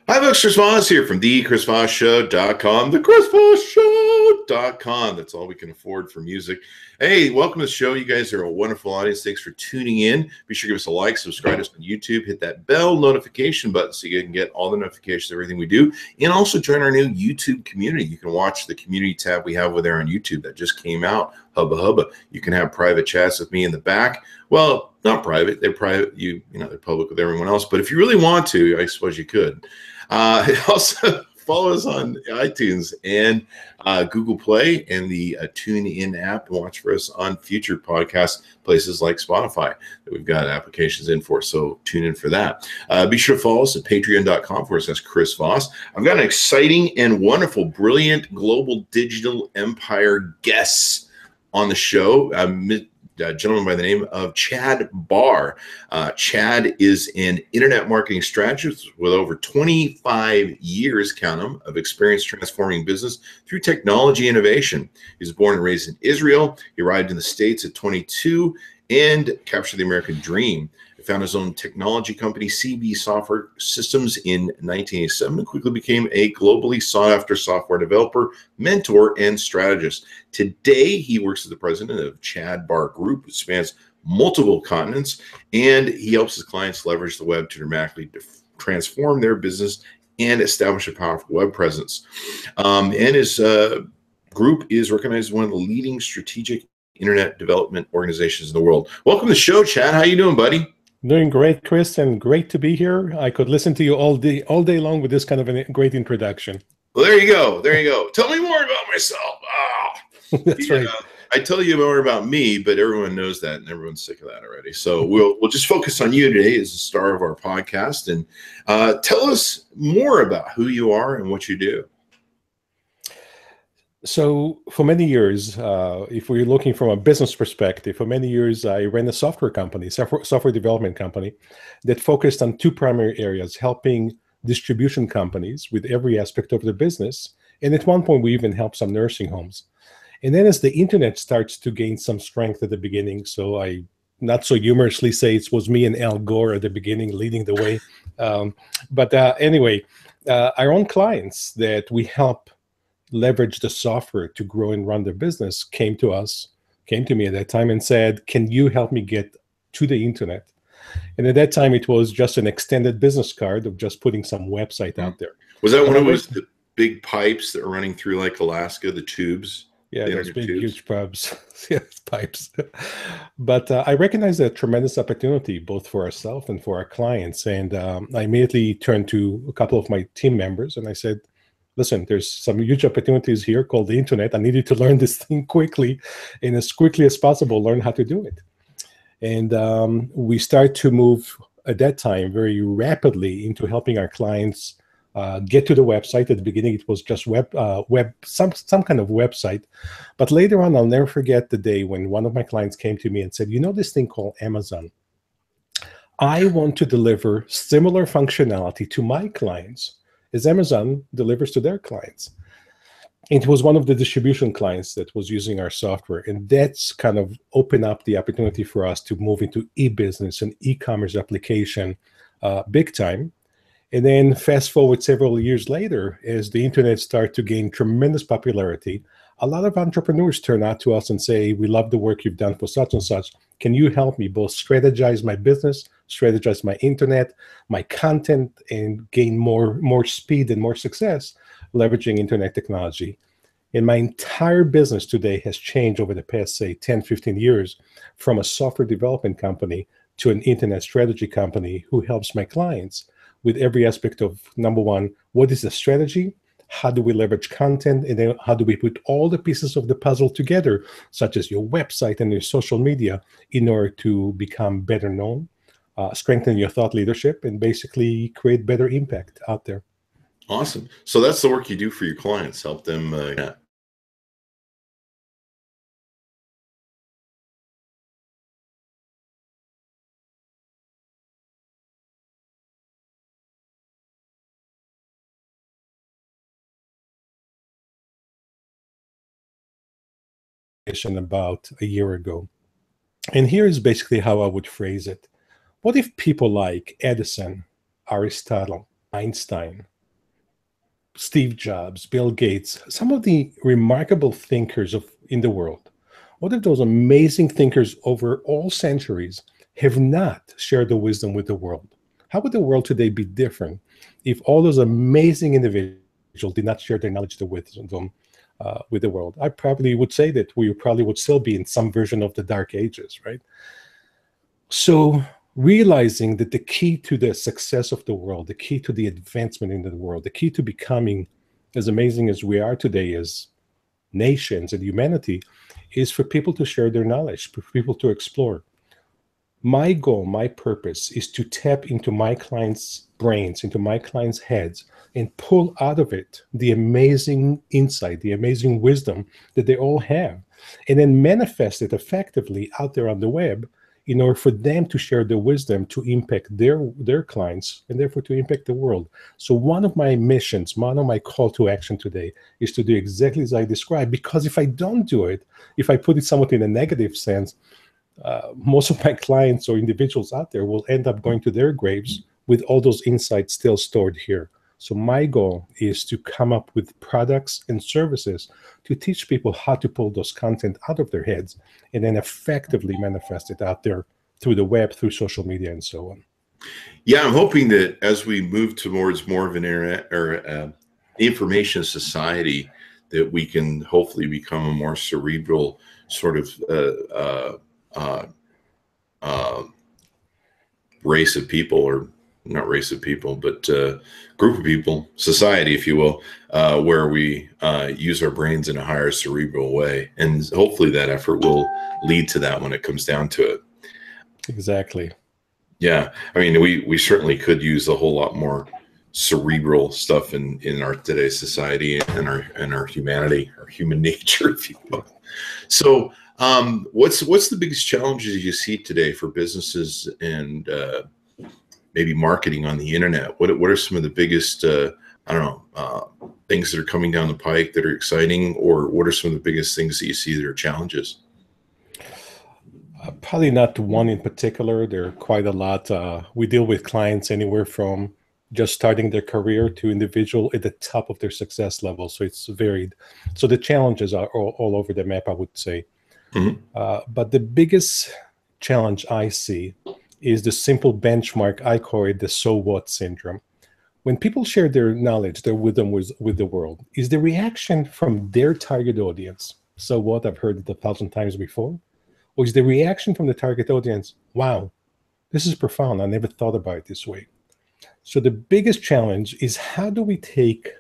Hi, folks. Chris Voss here from the ChrisVossShow.com, the ChrisVossShow.com. That's all we can afford for music. Hey, welcome to the show. You guys are a wonderful audience. Thanks for tuning in. Be sure to give us a like, subscribe to us on YouTube, hit that bell notification button so you can get all the notifications of everything we do, and also join our new YouTube community. You can watch the community tab we have over there on YouTube that just came out. Hubba hubba. You can have private chats with me in the back. Well, not private. They're private. They're public with everyone else. But if you really want to, I suppose you could. Also, follow us on iTunes and Google Play and the TuneIn app, and watch for us on future podcast places like Spotify that we've got applications in for. So tune in for that. Be sure to follow us at patreon.com/Chris Voss. I've got an exciting and wonderful, brilliant global digital empire guests on the show. A gentleman by the name of Chad Barr. Chad is an internet marketing strategist with over 25 years, count them, of experience transforming business through technology innovation. He was born and raised in Israel. He arrived in the States at 22 and captured the American dream. He found his own technology company, CB Software Systems, in 1987 and quickly became a globally sought-after software developer, mentor, and strategist. Today, he works as the president of Chad Barr Group, which spans multiple continents, and he helps his clients leverage the web to dramatically transform their business and establish a powerful web presence. And his group is recognized as one of the leading strategic internet development organizations in the world. Welcome to the show, Chad. How you doing, buddy? Doing great, Chris, and great to be here. I could listen to you all day long with this kind of a great introduction. Well, there you go. There you go. Tell me more about myself. That's right. I tell you more about me, but everyone knows that, and everyone's sick of that already. So we'll just focus on you today as the star of our podcast, and tell us more about who you are and what you do. So for many years, if we're looking from a business perspective, for many years, I ran a software company, software development company that focused on two primary areas: helping distribution companies with every aspect of their business. And at one point, we even helped some nursing homes. And then as the internet starts to gain some strength at the beginning, so I not so humorously say it was me and Al Gore at the beginning leading the way. Anyway, our own clients that we help leverage the software to grow and run their business came to me at that time and said, can you help me get to the internet? And at that time, it was just an extended business card of just putting some website out there. Was that when it was the big pipes that were running through like Alaska, the tubes? Yeah, those big, huge pipes. Yes, pipes. But I recognized a tremendous opportunity both for ourselves and for our clients. And I immediately turned to a couple of my team members and I said, listen, there's some huge opportunities here called the internet. I needed to learn this thing quickly and as quickly as possible, learn how to do it. And we started to move at that time very rapidly into helping our clients get to the website. At the beginning, it was just some kind of website. But later on, I'll never forget the day when one of my clients came to me and said, you know this thing called Amazon? I want to deliver similar functionality to my clients as Amazon delivers to their clients. It was one of the distribution clients that was using our software. And that's kind of opened up the opportunity for us to move into e-business and e-commerce application big time. And then fast forward several years later, as the internet started to gain tremendous popularity, a lot of entrepreneurs turn out to us and say, we love the work you've done for such and such. Can you help me both strategize my business, strategize my internet, my content, and gain more speed and more success leveraging internet technology? And my entire business today has changed over the past, say, 10, 15 years from a software development company to an internet strategy company who helps my clients with every aspect of, number one, what is the strategy? How do we leverage content? And then how do we put all the pieces of the puzzle together, such as your website and your social media, in order to become better known, strengthen your thought leadership, and basically create better impact out there. Awesome. So that's the work you do for your clients, help them about a year ago. And here is basically how I would phrase it. What if people like Edison, Aristotle, Einstein, Steve Jobs, Bill Gates, some of the remarkable thinkers in the world, what if those amazing thinkers over all centuries have not shared the wisdom with the world? How would the world today be different if all those amazing individuals did not share their knowledge, the wisdom with the world? I probably would say that we probably would still be in some version of the Dark Ages, right? So realizing that the key to the success of the world, the key to the advancement in the world, the key to becoming as amazing as we are today as nations and humanity is for people to share their knowledge, for people to explore. My goal, my purpose is to tap into my clients' brains, into my clients' heads, and pull out of it the amazing insight, the amazing wisdom that they all have, and then manifest it effectively out there on the web in order for them to share their wisdom to impact their clients and therefore to impact the world. So one of my missions, one of my call to action today is to do exactly as I described, because if I don't do it, if I put it somewhat in a negative sense, most of my clients or individuals out there will end up going to their graves with all those insights still stored here. So my goal is to come up with products and services to teach people how to pull those content out of their heads and then effectively manifest it out there through the web, through social media, and so on. Yeah, I'm hoping that as we move towards more of an internet or information society, that we can hopefully become a more cerebral sort of race of people, or not race of people, but group of people, society, if you will, where we use our brains in a higher cerebral way. And hopefully that effort will lead to that when it comes down to it. Exactly. Yeah. I mean, we certainly could use a whole lot more cerebral stuff in our today's society and our humanity, our human nature, if you will. So what's the biggest challenges you see today for businesses and maybe marketing on the internet? What are some of the biggest things that are coming down the pike that are exciting, or what are some of the biggest things that you see that are challenges? Probably not one in particular. There are quite a lot. We deal with clients anywhere from just starting their career to individual at the top of their success level. So it's varied. So the challenges are all over the map, I would say. Mm-hmm. But the biggest challenge I see is the simple benchmark. I call it the so what syndrome. When people share their knowledge, their wisdom with the world, is the reaction from their target audience, so what, I've heard it 1,000 times before? Or is the reaction from the target audience, wow, this is profound, I never thought about it this way? So the biggest challenge is, how do we take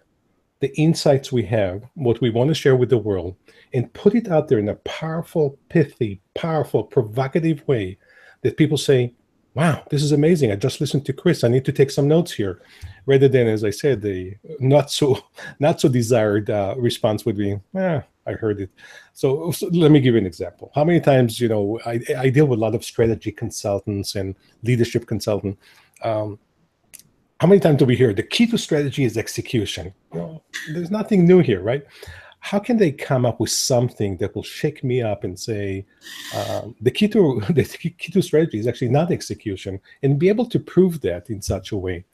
the insights we have, what we want to share with the world, and put it out there in a powerful, pithy, powerful, provocative way that people say, wow, this is amazing, I just listened to Chris, I need to take some notes here, rather than, as I said, the not so desired response would be, I heard it. So let me give you an example. How many times, I deal with a lot of strategy consultants and leadership consultants. How many times do we hear the key to strategy is execution? There's nothing new here, right? How can they come up with something that will shake me up and say the key to strategy is actually not execution, and be able to prove that in such a way?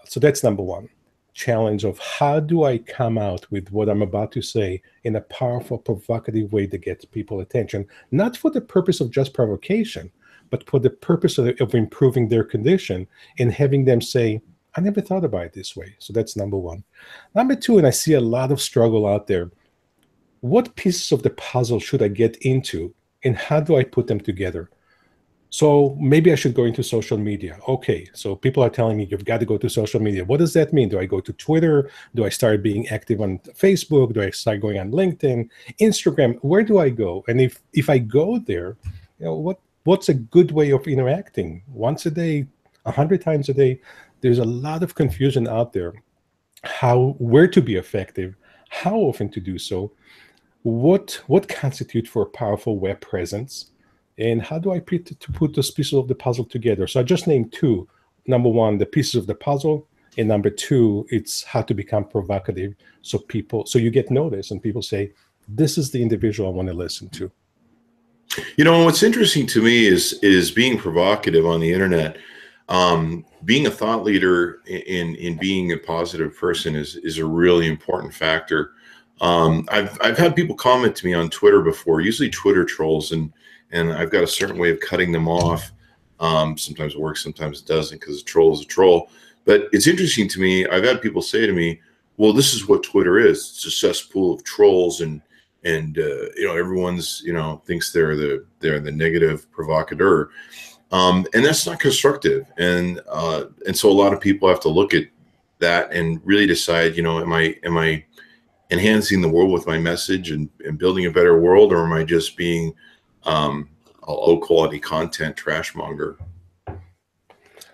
So that's number one. Challenge of, how do I come out with what I'm about to say in a powerful, provocative way that gets people attention, not for the purpose of just provocation, but for the purpose of improving their condition and having them say, I never thought about it this way. So that's number one. Number two, and I see a lot of struggle out there, what pieces of the puzzle should I get into and how do I put them together? So maybe I should go into social media. Okay, so people are telling me you've got to go to social media. What does that mean? Do I go to Twitter? Do I start being active on Facebook? Do I start going on LinkedIn, Instagram? Where do I go? And if I go there, what's a good way of interacting? Once a day, 100 times a day? There's a lot of confusion out there. Where to be effective, how often to do so, what constitutes for a powerful web presence, and how do I put those pieces of the puzzle together? So I just named two. Number one, the pieces of the puzzle, and number two, it's how to become provocative so you get noticed and people say, this is the individual I want to listen to. What's interesting to me is being provocative on the internet. being a thought leader in being a positive person is a really important factor. I've had people comment to me on Twitter before, usually Twitter trolls, and I've got a certain way of cutting them off. Sometimes it works, sometimes it doesn't, because a troll is a troll. But it's interesting to me. I've had people say to me, "Well, this is what Twitter is. It's a cesspool of trolls, and everyone's thinks they're the negative provocateur." And that's not constructive. And so a lot of people have to look at that and really decide, am I enhancing the world with my message and building a better world, or am I just being a low quality content trash monger?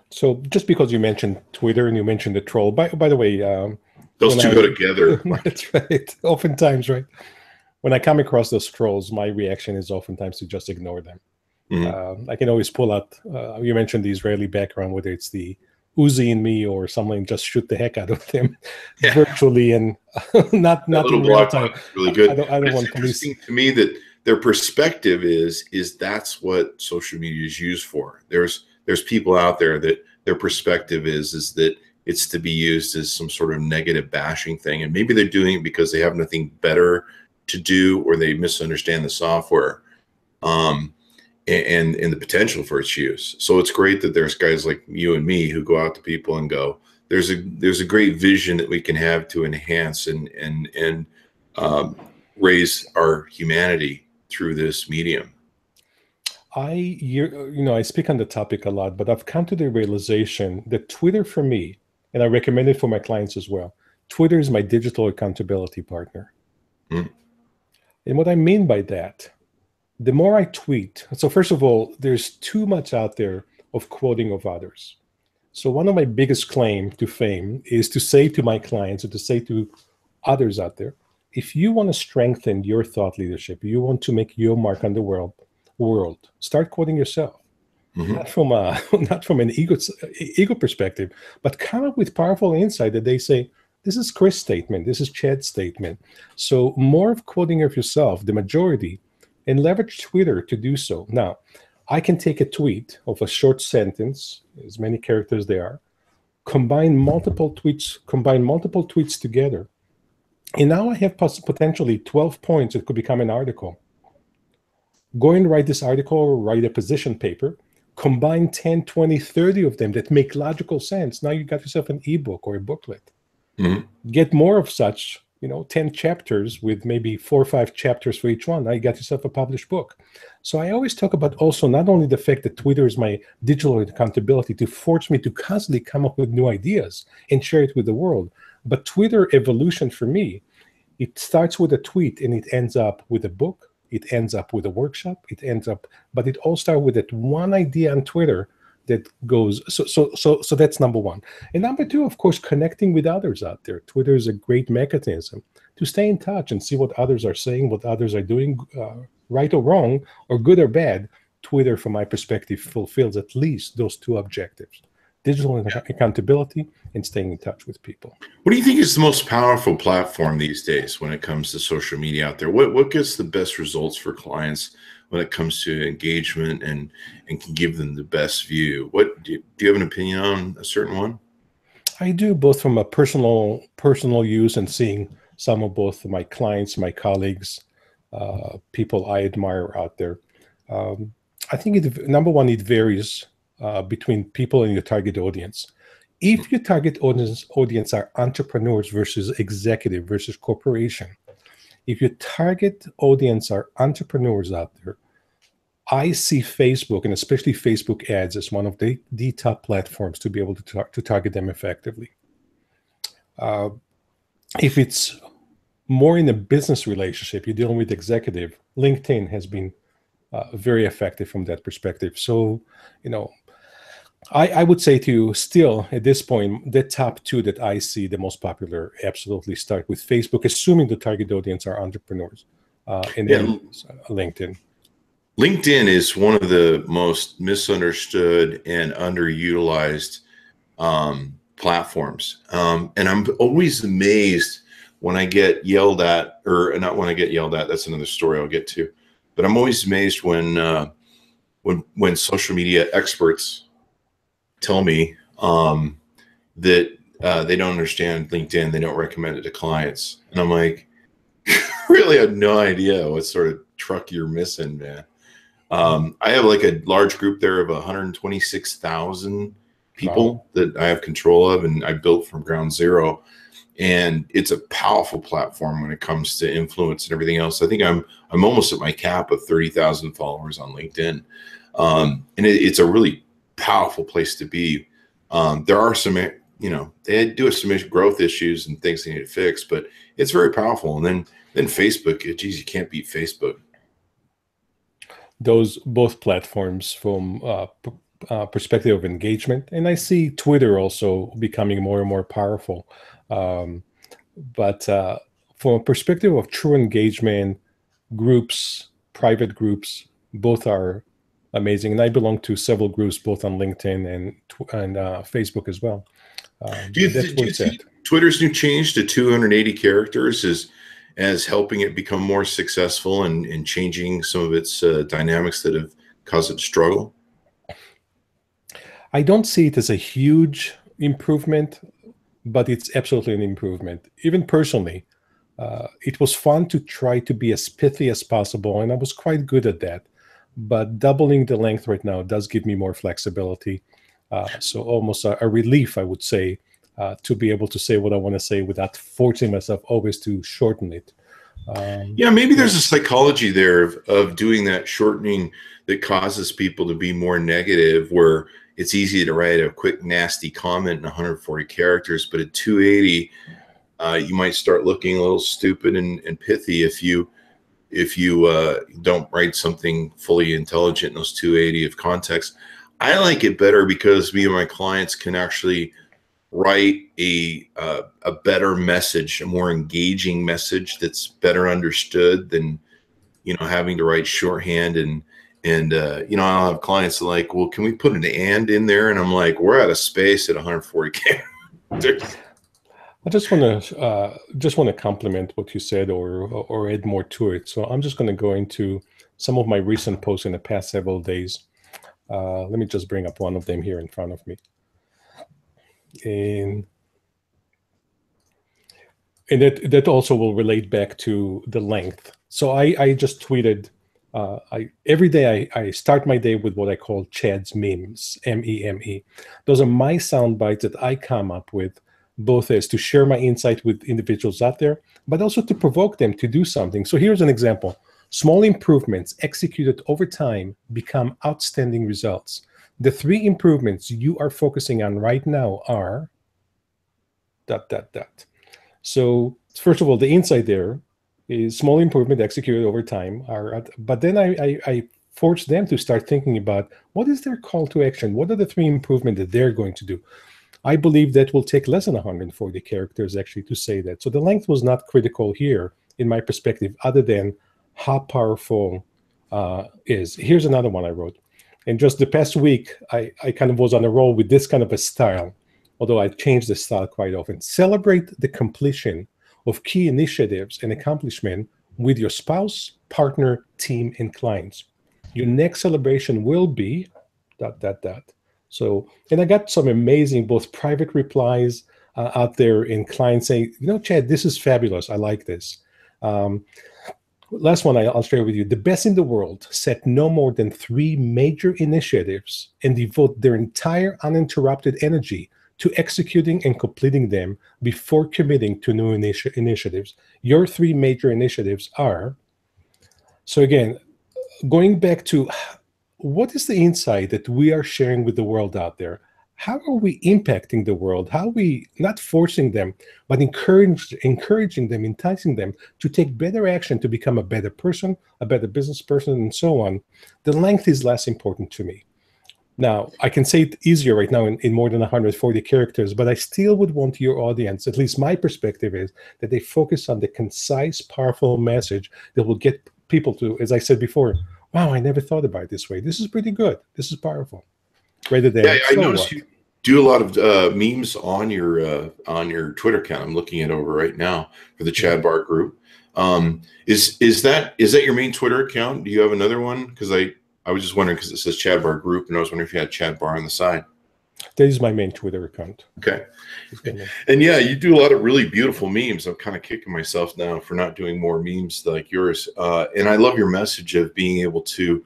So just because you mentioned Twitter and you mentioned the troll, by the way, those two go together. That's right. Oftentimes, right? When I come across those trolls, my reaction is oftentimes to just ignore them. Mm-hmm. I can always pull out, you mentioned the Israeli background, whether it's the Uzi in me or something, just shoot the heck out of them virtually and not in real time. Really good. I don't want interesting to me that their perspective is that's what social media is used for. There's people out there that their perspective is that it's to be used as some sort of negative bashing thing, and maybe they're doing it because they have nothing better to do, or they misunderstand the software. And the potential for its use. So it's great that there's guys like you and me who go out to people and go, there's a great vision that we can have to enhance and raise our humanity through this medium. I speak on the topic a lot, but I've come to the realization that Twitter for me, and I recommend it for my clients as well, Twitter is my digital accountability partner. Mm. And what I mean by that, the more I tweet, so first of all, there's too much out there of quoting of others. So one of my biggest claim to fame is to say to my clients, or to say to others out there, if you want to strengthen your thought leadership, you want to make your mark on the world, start quoting yourself. Mm-hmm. Not from an ego perspective, but come up with powerful insight that they say, this is Chris' statement, this is Chad's statement. So more of quoting of yourself, the majority, and leverage Twitter to do so. Now, I can take a tweet of a short sentence, as many characters there are, combine multiple tweets together. And now I have potentially 12 points that could become an article. Go and write this article or write a position paper, combine 10, 20, 30 of them that make logical sense. Now you got yourself an ebook or a booklet. Mm-hmm. Get more of such, 10 chapters with maybe 4 or 5 chapters for each one. Now you got yourself a published book. So I always talk about also not only the fact that Twitter is my digital accountability to force me to constantly come up with new ideas and share it with the world, but Twitter evolution for me, it starts with a tweet and it ends up with a book. It ends up with a workshop. But it all starts with that one idea on Twitter that goes, so that's number one. And number two, of course, connecting with others out there. Twitter is a great mechanism to stay in touch and see what others are saying, what others are doing, right or wrong, or good or bad. Twitter, from my perspective, fulfills at least those two objectives: digital accountability and staying in touch with people. What do you think is the most powerful platform these days when it comes to social media out there? What gets the best results for clients when it comes to engagement and can give them the best view? Do you have an opinion on a certain one? I do, both from a personal use and seeing some of both my clients, my colleagues, people I admire out there. I think number one, it varies between people and your target audience. If your target audience are entrepreneurs versus executive versus corporation, if your target audience are entrepreneurs out there, I see Facebook, and especially Facebook ads, as one of the top platforms to be able to target them effectively. If it's more in a business relationship, you're dealing with executive, LinkedIn has been very effective from that perspective. So, I would say to you, still at this point, the top two that I see the most popular absolutely start with Facebook, assuming the target audience are entrepreneurs, and then LinkedIn. LinkedIn is one of the most misunderstood and underutilized platforms. And I'm always amazed when I get yelled at, or not when I get yelled at, that's another story I'll get to. But I'm always amazed when social media experts tell me that they don't understand LinkedIn. They don't recommend it to clients. And I'm like, really have no idea what sort of truck you're missing, man. I have like a large group there of 126,000 people that I have control of, and I built from ground zero. And it's a powerful platform when it comes to influence and everything else. I think I'm almost at my cap of 30,000 followers on LinkedIn. And it's a really powerful place to be. There are some, they do have some growth issues and things they need to fix, but it's very powerful. And then Facebook, geez, you can't beat Facebook. Those both platforms from perspective of engagement, and I see Twitter also becoming more and more powerful. But from a perspective of true engagement, groups, private groups, both are amazing. And I belong to several groups, both on LinkedIn and Facebook as well. Do you see Twitter's new change to 280 characters as helping it become more successful and changing some of its dynamics that have caused it to struggle? I don't see it as a huge improvement, but it's absolutely an improvement. Even personally, it was fun to try to be as pithy as possible, and I was quite good at that. But doubling the length right now does give me more flexibility. So almost a relief, I would say, to be able to say what I want to say without forcing myself always to shorten it. Yeah, maybe there's a psychology there of doing that shortening that causes people to be more negative, where it's easy to write a quick, nasty comment in 140 characters, but at 280, you might start looking a little stupid and pithy if you don't write something fully intelligent in those 280 of context. I like it better because me and my clients can actually write a better message, a more engaging message that's better understood than, having to write shorthand. And I'll have clients like, well, can we put an and in there? And I'm like, we're out of space at 140 characters. I just want to compliment what you said or add more to it. So I'm just going to go into some of my recent posts in the past several days. Let me just bring up one of them here in front of me. And that also will relate back to the length. So I just tweeted, every day I start my day with what I call Chad's memes, M-E-M-E. Those are my sound bites that I come up with, both as to share my insight with individuals out there, but also to provoke them to do something. So here's an example. Small improvements executed over time become outstanding results. The 3 improvements you are focusing on right now are ... So first of all, the insight there is small improvement executed over time. But then I force them to start thinking about what is their call to action? What are the 3 improvements that they're going to do? I believe that will take less than 140 characters actually to say that. So the length was not critical here in my perspective, other than how powerful is. Here's another one I wrote. And just the past week, I kind of was on a roll with this kind of a style, although I changed the style quite often. Celebrate the completion of key initiatives and accomplishment with your spouse, partner, team, and clients. Your next celebration will be ... So, and I got some amazing both private replies out there and clients saying, Chad, this is fabulous. I like this. Last one I'll share with you. The best in the world set no more than 3 major initiatives and devote their entire uninterrupted energy to executing and completing them before committing to new initiatives. Your 3 major initiatives are... So again, going back to what is the insight that we are sharing with the world out there? How are we impacting the world? How are we not forcing them, but encouraging them, enticing them to take better action to become a better person, a better business person, and so on? The length is less important to me. Now, I can say it easier right now in more than 140 characters, but I still would want your audience, at least my perspective is, that they focus on the concise, powerful message that will get people to, as I said before, wow, I never thought about it this way. This is pretty good. This is powerful. Rather than, I noticed you do a lot of memes on your Twitter account. I'm looking it over right now for the Chad Barr group. Is that your main Twitter account? Do you have another one? Because I was just wondering, because it says Chad Barr group, and I was wondering if you had Chad Barr on the side. That is my main Twitter account. Okay. And yeah, you do a lot of really beautiful memes. I'm kind of kicking myself now for not doing more memes like yours. And I love your message of being able to,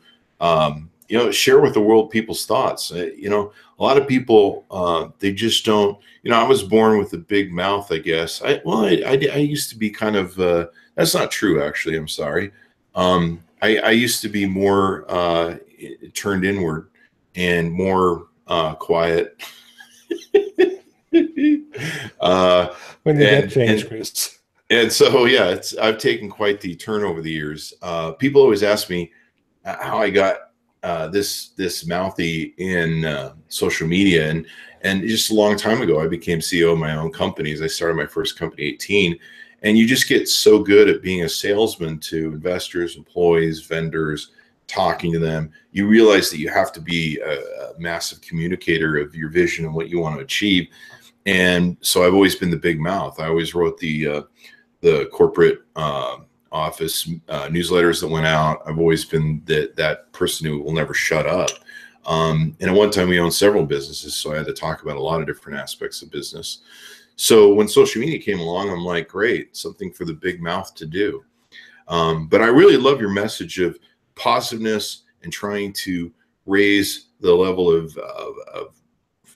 share with the world people's thoughts. A lot of people, they just don't, I was born with a big mouth, I guess. I used to be kind of, that's not true, actually. I'm sorry. I used to be more turned inward and more quiet. When did that change, Chris? And so, yeah, I've taken quite the turn over the years. People always ask me how I got this mouthy in social media, and just a long time ago, I became CEO of my own companies. I started my first company at 18, and you just get so good at being a salesman to investors, employees, vendors, talking to them. You realize that you have to be a massive communicator of your vision and what you want to achieve. And so I've always been the big mouth. I always wrote the corporate office newsletters that went out. I've always been that person who will never shut up. And at one time we owned several businesses, so I had to talk about a lot of different aspects of business. So when social media came along, I'm like, great, something for the big mouth to do. But I really love your message of positiveness and trying to raise the level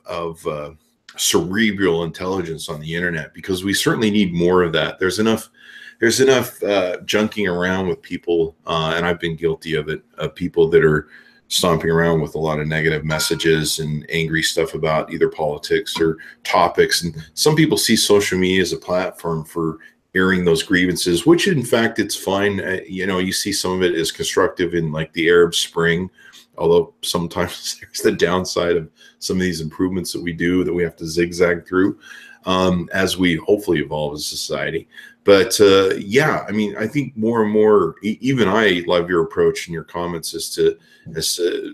of cerebral intelligence on the internet, because we certainly need more of that. There's enough junking around with people, and I've been guilty of it, of people that are stomping around with a lot of negative messages and angry stuff about either politics or topics. And some people see social media as a platform for airing those grievances, which in fact it's fine. You see some of it as constructive in like the Arab Spring, although sometimes there's the downside of some of these improvements that we do that we have to zigzag through as we hopefully evolve as a society. But I think more and more, even I love your approach and your comments as to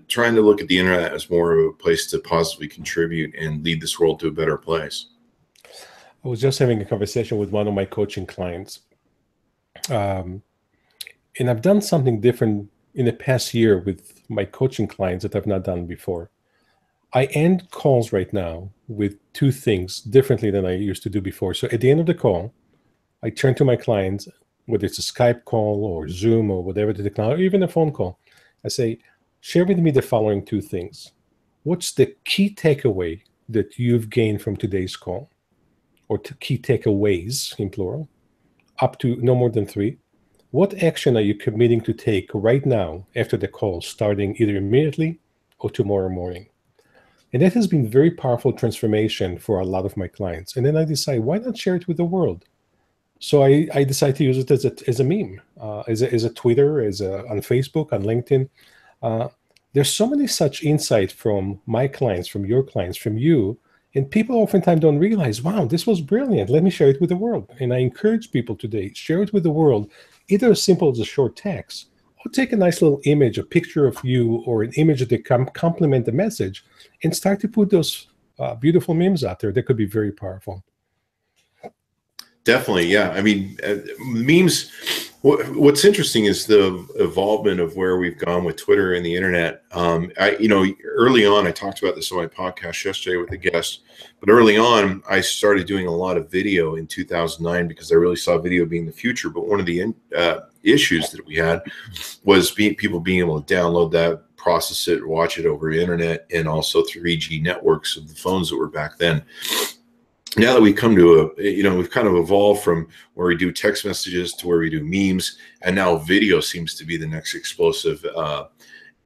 trying to look at the internet as more of a place to positively contribute and lead this world to a better place. I was just having a conversation with one of my coaching clients. And I've done something different in the past year with my coaching clients that I've not done before. I end calls right now with two things differently than I used to do before. So at the end of the call, I turn to my clients, whether it's a Skype call or Zoom or whatever the technology, or even a phone call. I say, share with me the following two things. What's the key takeaway that you've gained from today's call? Or key takeaways in plural, up to no more than 3. What action are you committing to take right now after the call, starting either immediately or tomorrow morning? And that has been very powerful transformation for a lot of my clients. And then I decide, why not share it with the world? So I decide to use it as a meme, as a Twitter, on Facebook, on LinkedIn. There's so many such insights from my clients, from your clients, from you. And people oftentimes don't realize, wow, this was brilliant. Let me share it with the world. And I encourage people today, share it with the world, either as simple as a short text, or take a nice little image, a picture of you, or an image that complement the message, and start to put those beautiful memes out there that could be very powerful. Definitely, yeah. I mean, memes. What's interesting is the evolvement of where we've gone with Twitter and the internet. Early on, I talked about this on my podcast yesterday with a guest, but early on, I started doing a lot of video in 2009 because I really saw video being the future. But one of the issues that we had was people being able to download that, process it, watch it over the internet, and also 3G networks of the phones that were back then. Now that we've come to we've kind of evolved from where we do text messages to where we do memes, and now video seems to be the next explosive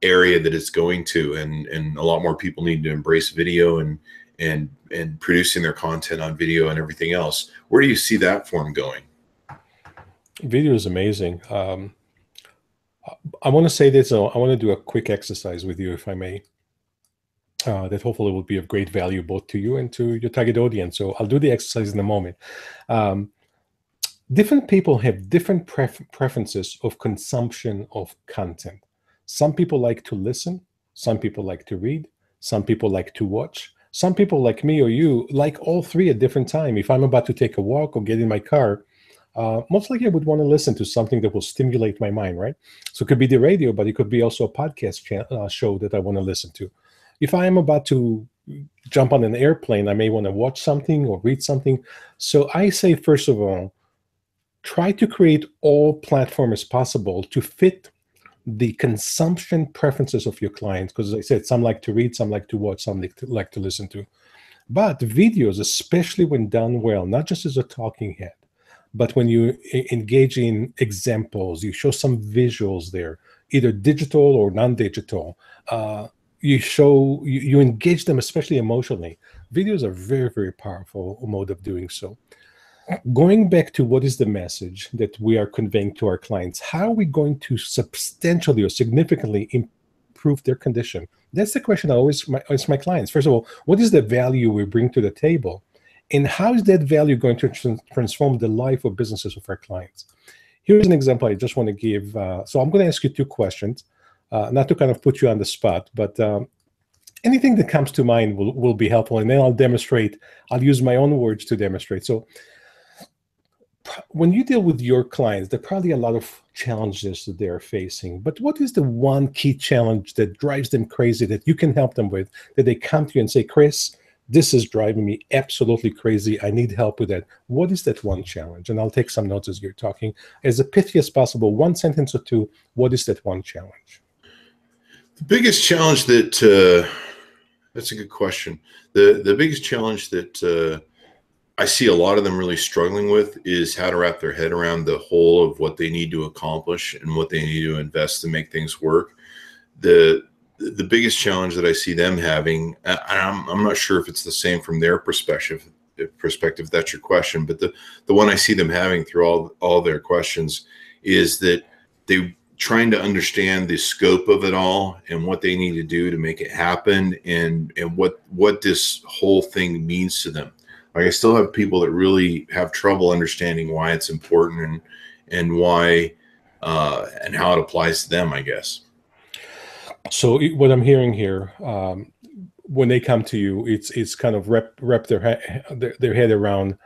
area that it's going to, and a lot more people need to embrace video and producing their content on video and everything else. Where do you see that form going? Video is amazing. I want to say this. I want to do a quick exercise with you, if I may. That hopefully will be of great value both to you and to your target audience. So I'll do the exercise in a moment. Different people have different preferences of consumption of content. Some people like to listen. Some people like to read. Some people like to watch. Some people like me or you like all three at different time. If I'm about to take a walk or get in my car, most likely I would want to listen to something that will stimulate my mind, right? So it could be the radio, but it could be also a podcast show that I want to listen to. If I am about to jump on an airplane, I may want to watch something or read something. So I say, first of all, try to create all platforms as possible to fit the consumption preferences of your clients. Because as I said, some like to read, some like to watch, some like to listen to. But videos, especially when done well, not just as a talking head, but when you engage in examples, you show some visuals there, either digital or non-digital. You engage them, especially emotionally. Videos are very, very powerful mode of doing so. Going back to what is the message that we are conveying to our clients, how are we going to substantially or significantly improve their condition? That's the question I always ask my clients. First of all, what is the value we bring to the table? And how is that value going to transform the life or businesses of our clients? Here's an example I just want to give. So I'm going to ask you two questions, not to kind of put you on the spot, but anything that comes to mind will be helpful. And then I'll use my own words to demonstrate. So when you deal with your clients, there are probably a lot of challenges that they're facing. But what is the one key challenge that drives them crazy that you can help them with, that they come to you and say, Chris, this is driving me absolutely crazy. I need help with that. What is that one challenge? And I'll take some notes as you're talking. As pithy as possible, one sentence or two, what is that one challenge? The biggest challenge that's a good question. The biggest challenge that I see a lot of them really struggling with is how to wrap their head around the whole of what they need to accomplish and what they need to invest to make things work. The biggest challenge that I see them having, and I'm not sure if it's the same from their perspective, that's your question, but the one I see them having through all their questions is that they're trying to understand the scope of it all and what they need to do to make it happen, and what this whole thing means to them. Like, I still have people that really have trouble understanding why it's important and why and how it applies to them, I guess. So what I'm hearing here, when they come to you, it's kind of wrap their head around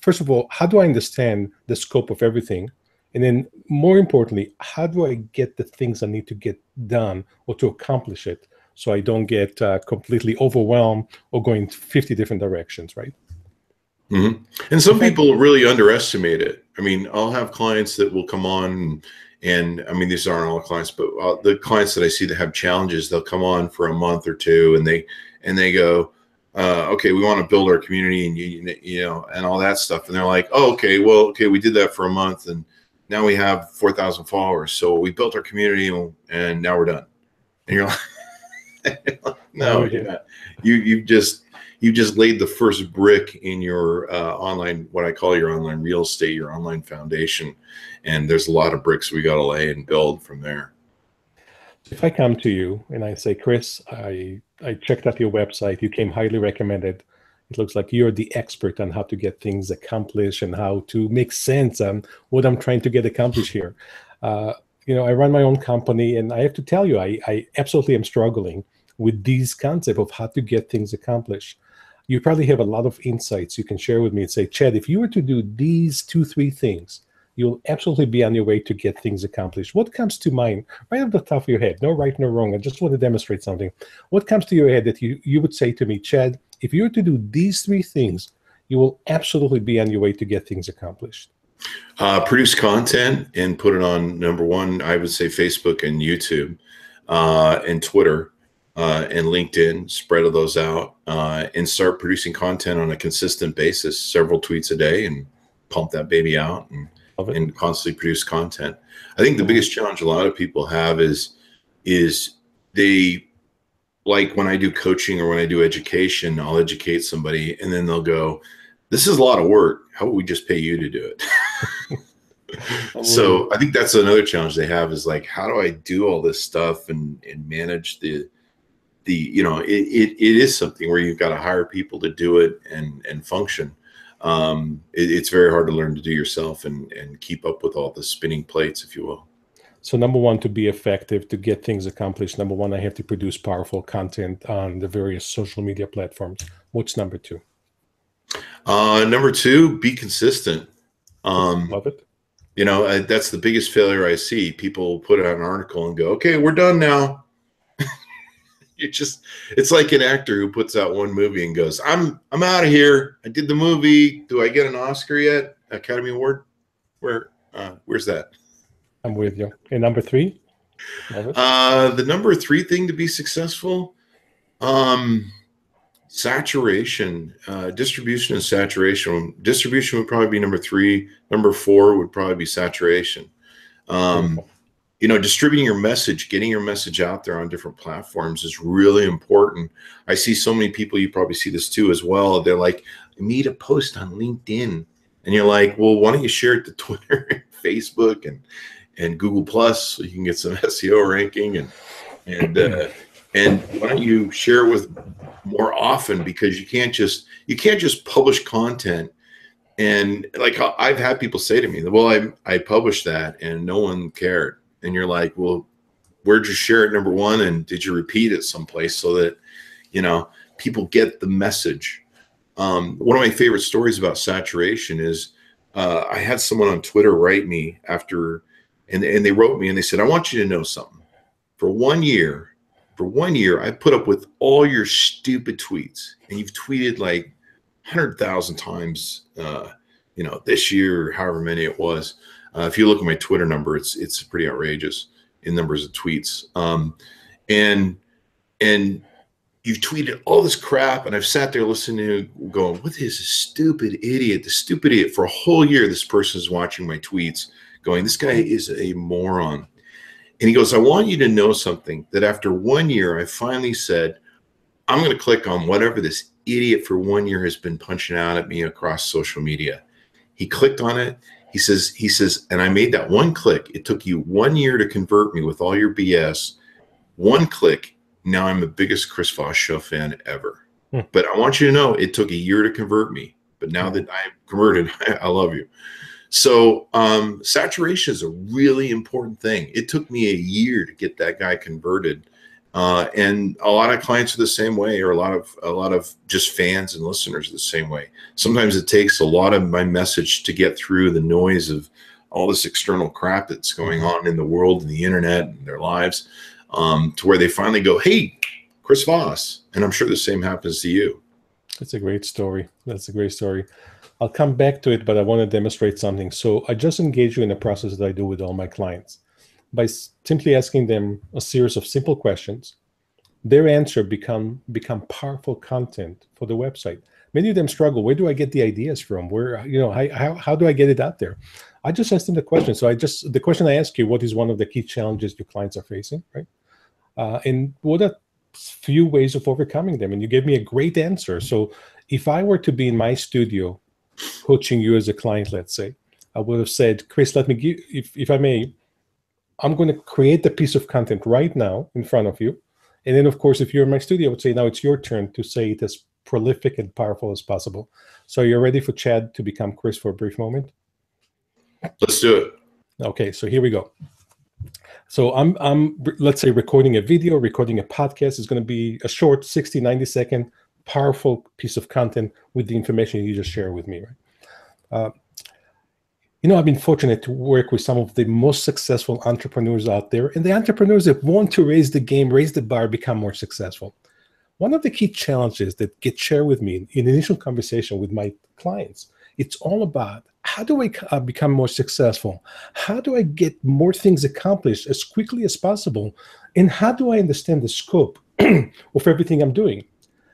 first of all, how do I understand the scope of everything? And then more importantly, how do I get the things I need to get done or to accomplish it, so I don't get completely overwhelmed or going 50 different directions, right? Mm-hmm. And some people really underestimate it. I mean, I'll have clients that will come on, and I mean, these aren't all clients, but the clients that I see that have challenges, they'll come on for a month or two, and they go, okay, we want to build our community and you know, and all that stuff. And they're like, oh, okay, we did that for a month, and now we have 4,000 followers. So we built our community, and now we're done. And you're like, no, you're not. You've just laid the first brick in your online, what I call your online real estate, your online foundation. And there's a lot of bricks we got to lay and build from there. If I come to you and I say, Chris, I checked out your website, you came highly recommended. It looks like you're the expert on how to get things accomplished and how to make sense on what I'm trying to get accomplished here. You know, I run my own company, and I have to tell you, I absolutely am struggling with these concepts of how to get things accomplished. You probably have a lot of insights you can share with me and say, Chad, if you were to do these 2-3 things, you'll absolutely be on your way to get things accomplished. What comes to mind right off the top of your head? No right, no wrong. I just want to demonstrate something. What comes to your head that you would say to me, Chad, if you were to do these 3 things, you will absolutely be on your way to get things accomplished? Produce content and put it on, number one, I would say Facebook and YouTube and Twitter and LinkedIn, spread those out and start producing content on a consistent basis, several tweets a day, and pump that baby out and constantly produce content. I think the biggest challenge a lot of people have is they, like when I do coaching or when I do education, I'll educate somebody and then they'll go, this is a lot of work. How about we just pay you to do it? So I think that's another challenge they have, is like, how do I do all this stuff and manage the you know, it is something where you've got to hire people to do it and function. It's very hard to learn to do yourself and keep up with all the spinning plates, if you will. So number one, to be effective, to get things accomplished, number one, I have to produce powerful content on the various social media platforms. What's number 2? Number 2, be consistent. Love it. You know, that's the biggest failure I see. People put out an article and go, okay, we're done now. It's like an actor who puts out one movie and goes, I'm out of here. I did the movie. Do I get an Oscar yet? Academy Award? Where's that? I'm with you. And number 3? The number 3 thing to be successful, saturation, distribution and saturation. Distribution would probably be number 3. Number 4 would probably be saturation. Distributing your message, getting your message out there on different platforms is really important. I see so many people, you probably see this too as well. They're like, I made a post on LinkedIn. And you're like, well, why don't you share it to Twitter and Facebook and Google Plus so you can get some SEO ranking and why don't you share it with more often, because you can't just publish content. And like I've had people say to me, well, I published that and no one cared. And you're like, well, where'd you share it, number 1? And did you repeat it someplace so that, people get the message? One of my favorite stories about saturation is I had someone on Twitter write me after, and they wrote me and they said, I want you to know something. For 1 year, I put up with all your stupid tweets, and you've tweeted like 100,000 times, this year, or however many it was. If you look at my Twitter number, it's pretty outrageous in numbers of tweets. And you've tweeted all this crap, and I've sat there listening to it going, what is this stupid idiot? The stupid idiot. For a whole year, this person is watching my tweets going, this guy is a moron. And he goes, I want you to know something, that after 1 year, I finally said, I'm going to click on whatever this idiot for 1 year has been punching out at me across social media. He clicked on it. He says, and I made that one click. It took you 1 year to convert me with all your BS. One click. Now I'm the biggest Chris Voss Show fan ever. But I want you to know it took a year to convert me. But now that I'm converted, I love you. So saturation is a really important thing. It took me a year to get that guy converted. And a lot of clients are the same way, or a lot of just fans and listeners are the same way. Sometimes it takes a lot of my message to get through the noise of all this external crap that's going on in the world and the internet and their lives, to where they finally go, hey, Chris Voss. And I'm sure the same happens to you. That's a great story. That's a great story. I'll come back to it, but I want to demonstrate something. So I just engage you in a process that I do with all my clients by simply asking them a series of simple questions. Their answer become powerful content for the website. Many of them struggle. Where do I get the ideas from? Where, how do I get it out there? I just ask them the question. So the question I ask you, what is one of the key challenges your clients are facing, right? And what are few ways of overcoming them? And you gave me a great answer. So if I were to be in my studio coaching you as a client, let's say, I would have said, Chris, let me give, if I may, I'm going to create the piece of content right now in front of you. And then, of course, if you're in my studio, I would say, now it's your turn to say it as prolific and powerful as possible. So you're ready for Chad to become Chris for a brief moment? Let's do it. Okay, so here we go. So I'm let's say, recording a video, recording a podcast is going to be a short 60, 90-second, powerful piece of content with the information you just shared with me, right? I've been fortunate to work with some of the most successful entrepreneurs out there, and the entrepreneurs that want to raise the game, raise the bar, become more successful. One of the key challenges that get shared with me in initial conversation with my clients, it's all about, how do I become more successful? How do I get more things accomplished as quickly as possible? And how do I understand the scope of everything I'm doing?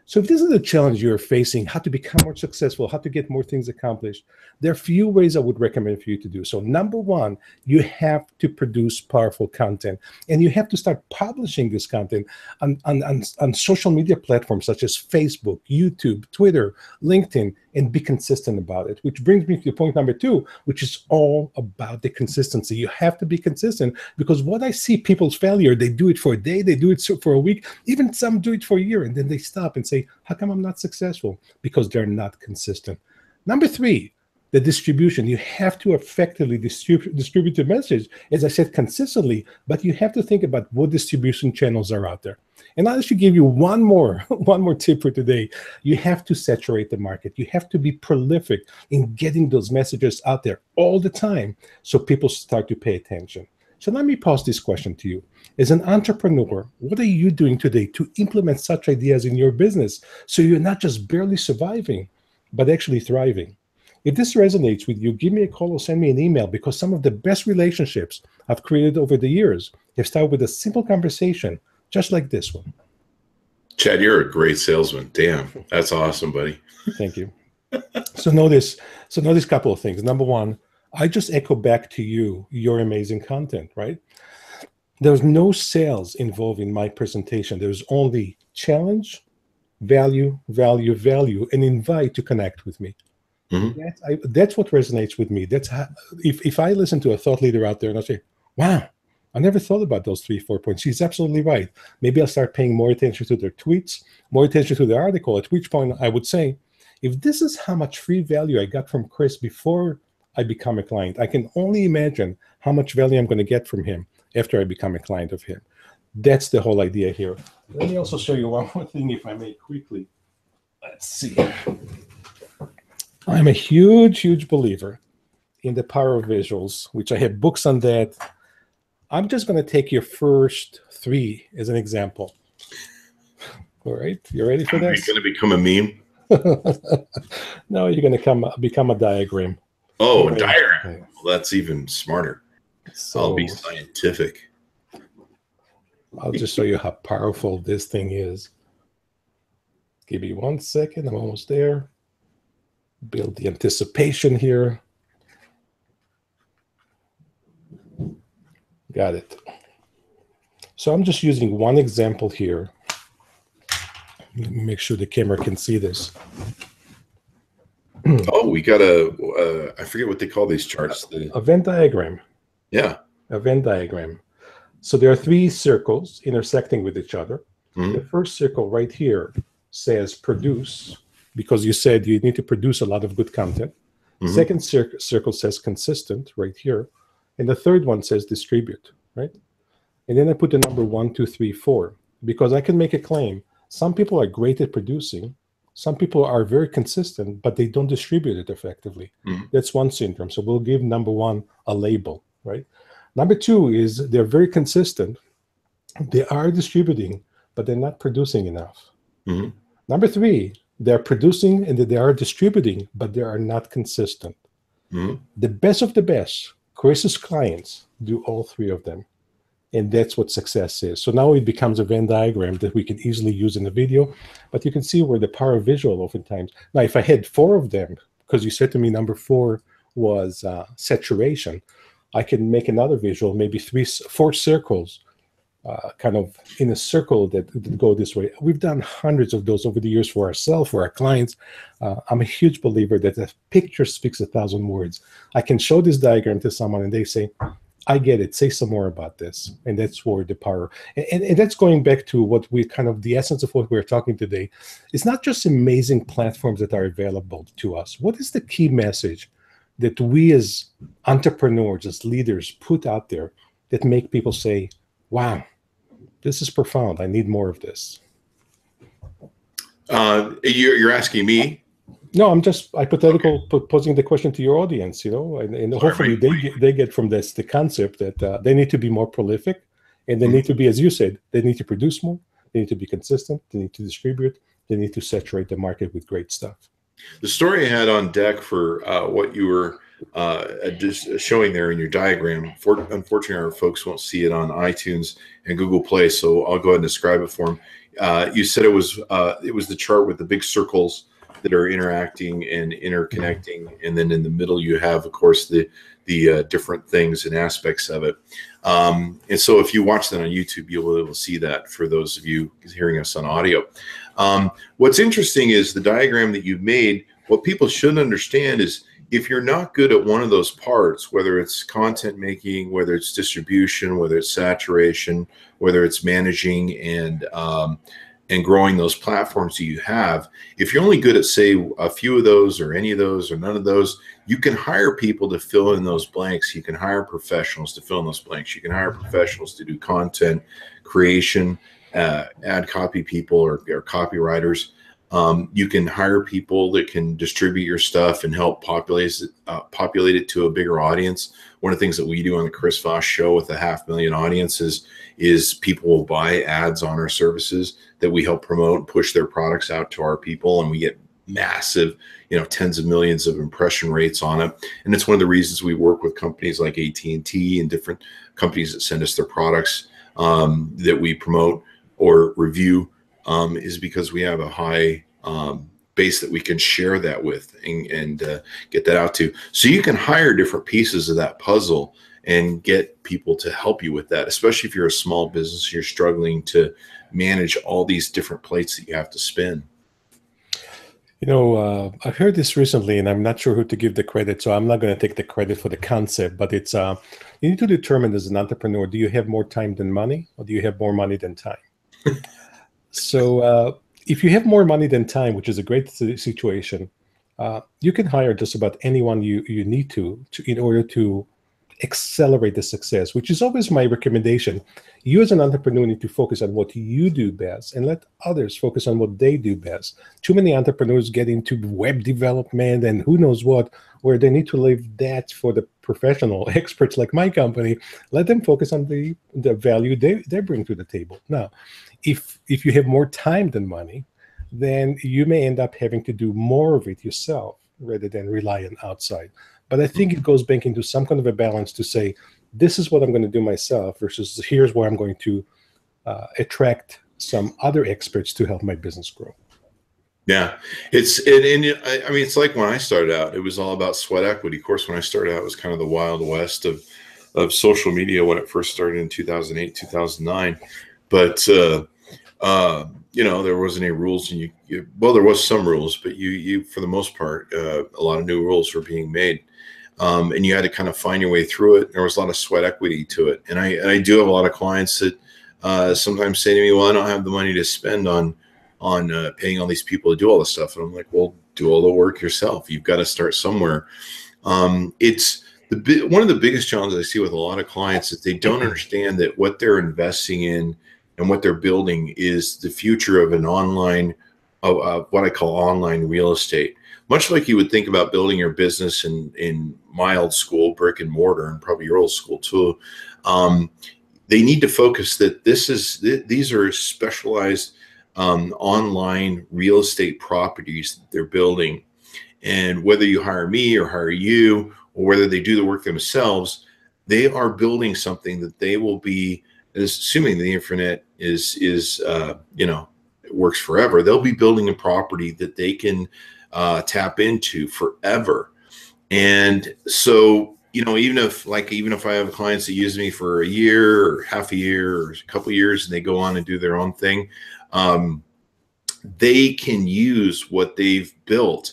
So if this is a challenge you're facing, how to become more successful, how to get more things accomplished, there are a few ways I would recommend for you to do. So number one, you have to produce powerful content, and you have to start publishing this content on social media platforms such as Facebook, YouTube, Twitter, LinkedIn, and be consistent about it. Which brings me to point number two, which is all about the consistency. You have to be consistent, because what I see people's failure, they do it for a day, they do it for a week, even some do it for a year, and then they stop and say, how come I'm not successful? Because they're not consistent. Number three, the distribution. You have to effectively distribute the message, as I said, consistently, but you have to think about what distribution channels are out there. And I'll actually give you one more tip for today. You have to saturate the market. You have to be prolific in getting those messages out there all the time so people start to pay attention. So let me pose this question to you. As an entrepreneur, what are you doing today to implement such ideas in your business so you're not just barely surviving, but actually thriving? If this resonates with you, give me a call or send me an email, because some of the best relationships I've created over the years have started with a simple conversation, just like this one. Chad, you're a great salesman. Damn, that's awesome, buddy. Thank you. So notice a couple of things. Number one, I just echo back to you your amazing content, right? There's no sales involved in my presentation. There's only challenge, value, value, value, and invite to connect with me. Mm-hmm. That's what resonates with me. That's how, if I listen to a thought leader out there and I say, wow, I never thought about those 3-4 points. She's absolutely right. Maybe I'll start paying more attention to their tweets, more attention to the article, at which point I would say, if this is how much free value I got from Chris before I become a client, I can only imagine how much value I'm going to get from him after I become a client of him. That's the whole idea here. Let me also show you one more thing, if I may, quickly. Let's see. I'm a huge, huge believer in the power of visuals, which I have books on that. I'm just going to take your first 3 as an example. All right, you ready for this? You're going to become a meme? No, you're going to become a diagram. Oh, a diagram. Well, that's even smarter. So, I'll be scientific. I'll just show you how powerful this thing is. Give me 1 second. I'm almost there. Build the anticipation here. Got it. So I'm just using one example here. Let me make sure the camera can see this. Oh, we got I forget what they call these charts. A Venn diagram. Yeah. A Venn diagram. So there are 3 circles intersecting with each other. Mm-hmm. The first circle right here says produce, because you said you need to produce a lot of good content. Mm-hmm. Second circle says consistent right here. And the third one says distribute, right? And then I put the number 1, 2, 3, 4, because I can make a claim. Some people are great at producing. Some people are very consistent, but they don't distribute it effectively. Mm-hmm. That's one syndrome. So we'll give number 1 a label, right? Number 2 is they're very consistent. They are distributing, but they're not producing enough. Mm-hmm. Number 3, they're producing and they are distributing, but they are not consistent. Mm-hmm. The best of the best, Chris's clients, do all 3 of them. And that's what success is. So now it becomes a Venn diagram that we can easily use in the video, but you can see where the power of visual oftentimes. Now, if I had 4 of them, because you said to me number 4 was saturation, I can make another visual, maybe 4 circles, kind of in a circle that go this way. We've done hundreds of those over the years for ourselves, for our clients. I'm a huge believer that a picture speaks 1,000 words. I can show this diagram to someone and they say, I get it. Say some more about this. And that's where the power, and that's going back to what we kind of, the essence of what we're talking today. It's not just amazing platforms that are available to us. What is the key message that we as entrepreneurs, as leaders put out there that make people say, wow, this is profound. I need more of this. You're asking me? No, I'm just hypothetical posing the question to your audience, and hopefully they get from this the concept that they need to be more prolific, and they need to be, as you said, they need to produce more, they need to be consistent, they need to distribute, they need to saturate the market with great stuff. The story I had on deck for what you were just showing there in your diagram, unfortunately our folks won't see it on iTunes and Google Play, so I'll go ahead and describe it for them. You said it was the chart with the big circles that are interacting and interconnecting, and then in the middle you have, of course, the different things and aspects of it. And so if you watch that on YouTube, you'll be able to see that for those of you hearing us on audio. What's interesting is the diagram that you've made. What people should understand is if you're not good at one of those parts, whether it's content making, whether it's distribution, whether it's saturation, whether it's managing and growing those platforms that you have, if you're only good at, say, a few of those or any of those or none of those, you can hire people to fill in those blanks. You can hire professionals to fill in those blanks. You can hire professionals to do content creation, ad copy people or copywriters. You can hire people that can distribute your stuff and help populate it to a bigger audience. One of the things that we do on the Chris Voss Show with a 500,000 audience is people will buy ads on our services that we help promote and push their products out to our people, and we get massive, tens of millions of impression rates on it. And it's one of the reasons we work with companies like AT&T and different companies that send us their products that we promote or review, is because we have a high base that we can share that with and get that out to. So you can hire different pieces of that puzzle and get people to help you with that, especially if you're a small business, you're struggling to manage all these different plates that you have to spin. I've heard this recently, and I'm not sure who to give the credit, so I'm not going to take the credit for the concept, but it's you need to determine as an entrepreneur, do you have more time than money, or do you have more money than time? So if you have more money than time, which is a great situation, you can hire just about anyone you need to in order to accelerate the success, which is always my recommendation. You as an entrepreneur need to focus on what you do best and let others focus on what they do best. Too many entrepreneurs get into web development and who knows what, where they need to leave that for the professional experts like my company. Let them focus on the value they bring to the table. Now, if you have more time than money, then you may end up having to do more of it yourself rather than rely on outside. But I think it goes back into some kind of a balance to say, this is what I'm going to do myself versus here's where I'm going to attract some other experts to help my business grow. Yeah, it's like when I started out, it was all about sweat equity. Of course, when I started out, it was kind of the Wild West of social media when it first started in 2008, 2009. But there wasn't any rules, and there was some rules, but you for the most part, a lot of new rules were being made. And you had to kind of find your way through it. There was a lot of sweat equity to it. And I do have a lot of clients that sometimes say to me, well, I don't have the money to spend on paying all these people to do all this stuff. And I'm like, well, do all the work yourself. You've got to start somewhere. It's one of the biggest challenges I see with a lot of clients is they don't understand that what they're investing in and what they're building is the future of an online, what I call online real estate. Much like you would think about building your business in my old school, brick and mortar, and probably your old school too, they need to focus that these are specialized online real estate properties that they're building. And whether you hire me or hire you, or whether they do the work themselves, they are building something that they will be, assuming the internet it works forever, they'll be building a property that they can tap into forever. And so, even if I have clients that use me for a year or half a year or a couple of years and they go on and do their own thing, they can use what they've built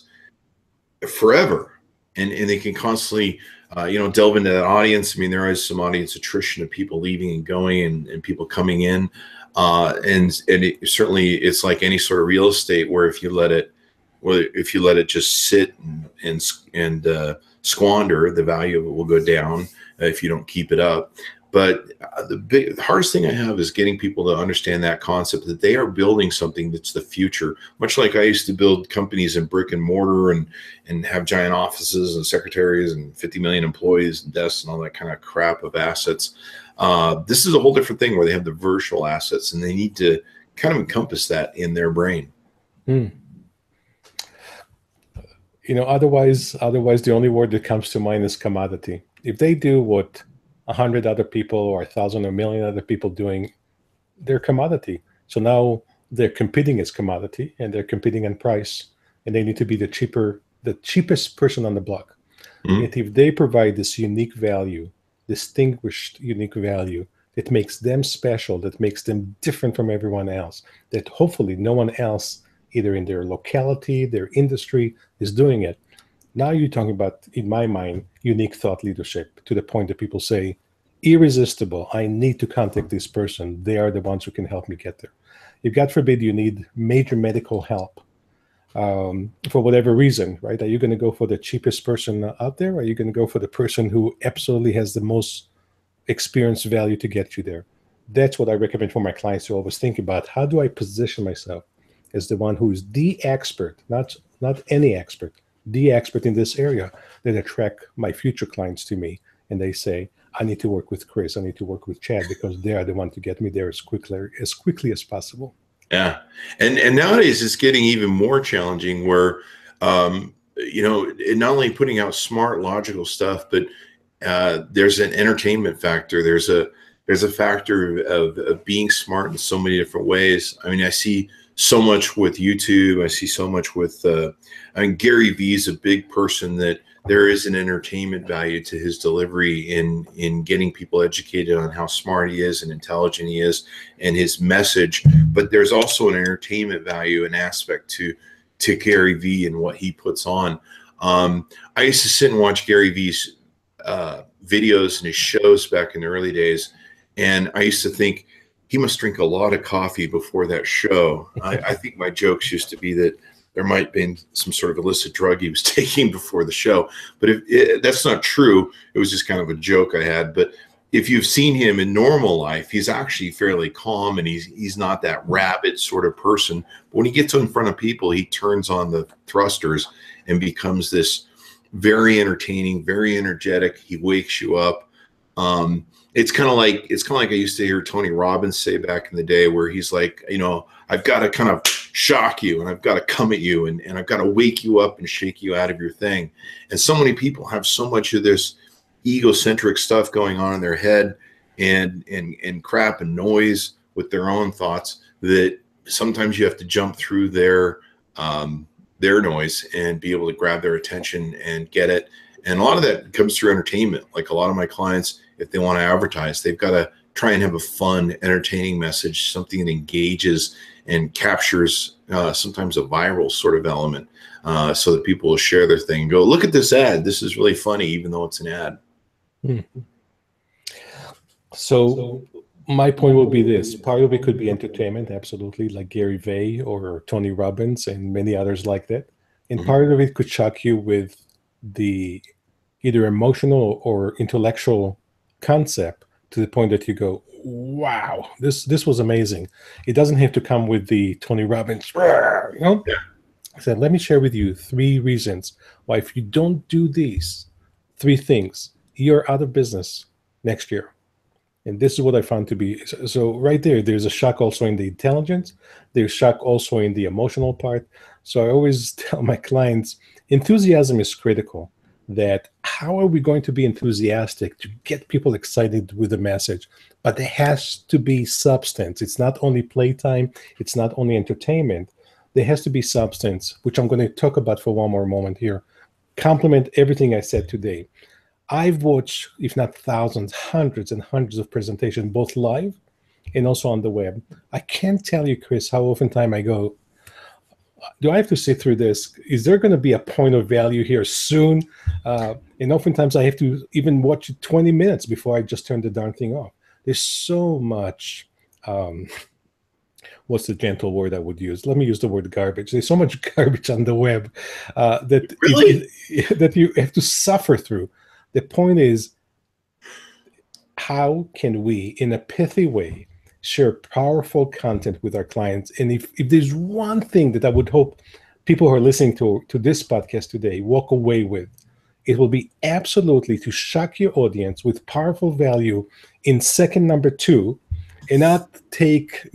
forever. And they can constantly, delve into that audience. I mean, there is some audience attrition of people leaving and going and people coming in. And it's like any sort of real estate where if you let it just sit and squander, the value of it will go down if you don't keep it up. But the hardest thing I have is getting people to understand that concept, that they are building something that's the future. Much like I used to build companies in brick and mortar and have giant offices and secretaries and 50 million employees and desks and all that kind of crap of assets. This is a whole different thing where they have the virtual assets and they need to kind of encompass that in their brain. Otherwise the only word that comes to mind is commodity. If they do what 100 other people or 1,000 or 1,000,000 other people doing, they're commodity. So now they're competing as commodity and they're competing on price, and they need to be the cheapest person on the block. Yet if they provide this unique value, distinguished unique value that makes them special, that makes them different from everyone else, that hopefully no one else, either in their locality, their industry, is doing it. Now you're talking about, in my mind, unique thought leadership, to the point that people say, irresistible, I need to contact this person. They are the ones who can help me get there. If God forbid you need major medical help for whatever reason, right? Are you going to go for the cheapest person out there? Or are you going to go for the person who absolutely has the most experience value to get you there? That's what I recommend for my clients to always think about. How do I position myself as the one who is the expert, not any expert, the expert in this area, that attract my future clients to me. And they say, I need to work with Chris, I need to work with Chad, because they are the one to get me there as quickly as possible. Yeah. And nowadays it's getting even more challenging where, not only putting out smart, logical stuff, but there's an entertainment factor. There's a factor of being smart in so many different ways. I mean, I see so much with YouTube. I see so much with, Gary Vee is a big person that there is an entertainment value to his delivery in getting people educated on how smart he is and intelligent he is and his message. But there's also an entertainment value and aspect to Gary Vee and what he puts on. I used to sit and watch Gary Vee's videos and his shows back in the early days. And I used to think he must drink a lot of coffee before that show. I think my jokes used to be that there might have been some sort of illicit drug he was taking before the show. But that's not true. It was just kind of a joke I had. But if you've seen him in normal life, he's actually fairly calm, and he's not that rabid sort of person. But when he gets in front of people, he turns on the thrusters and becomes this very entertaining, very energetic. He wakes you up. It's kind of like I used to hear Tony Robbins say back in the day, where he's like, I've got to kind of shock you, and I've got to come at you, and I've got to wake you up and shake you out of your thing. And so many people have so much of this egocentric stuff going on in their head and crap and noise with their own thoughts, that sometimes you have to jump through their noise and be able to grab their attention and get it. And a lot of that comes through entertainment. Like a lot of my clients, if they want to advertise, they've got to try and have a fun, entertaining message, something that engages and captures sometimes a viral sort of element, so that people will share their thing and go, look at this ad. This is really funny, even though it's an ad. So my point will be this. Part of it could be entertainment, absolutely, like Gary Vee or Tony Robbins and many others like that. And part of it could shock you with the either emotional or intellectual concept, to the point that you go, wow, this was amazing. It doesn't have to come with the Tony Robbins, I said, let me share with you 3 reasons why, if you don't do these 3 things, you're out of business next year. And this is what I found to be. So right there's a shock also in the intelligence. There's shock also in the emotional part. So I always tell my clients, enthusiasm is critical. That how are we going to be enthusiastic to get people excited with the message? But there has to be substance. It's not only playtime. It's not only entertainment. There has to be substance, which I'm going to talk about for one more moment here. Complement everything I said today. I've watched, if not thousands, hundreds and hundreds of presentations, both live and also on the web. I can't tell you, Chris, how often I go, do I have to sit through this? Is there going to be a point of value here soon? And oftentimes I have to even watch it 20 minutes before I just turn the darn thing off. There's so much, what's the gentle word I would use? Let me use the word garbage. There's so much garbage on the web that you have to suffer through. The point is, how can we, in a pithy way, share powerful content with our clients? And if there's one thing that I would hope people who are listening to this podcast today walk away with, it will be absolutely to shock your audience with powerful value in second number 2, and not take,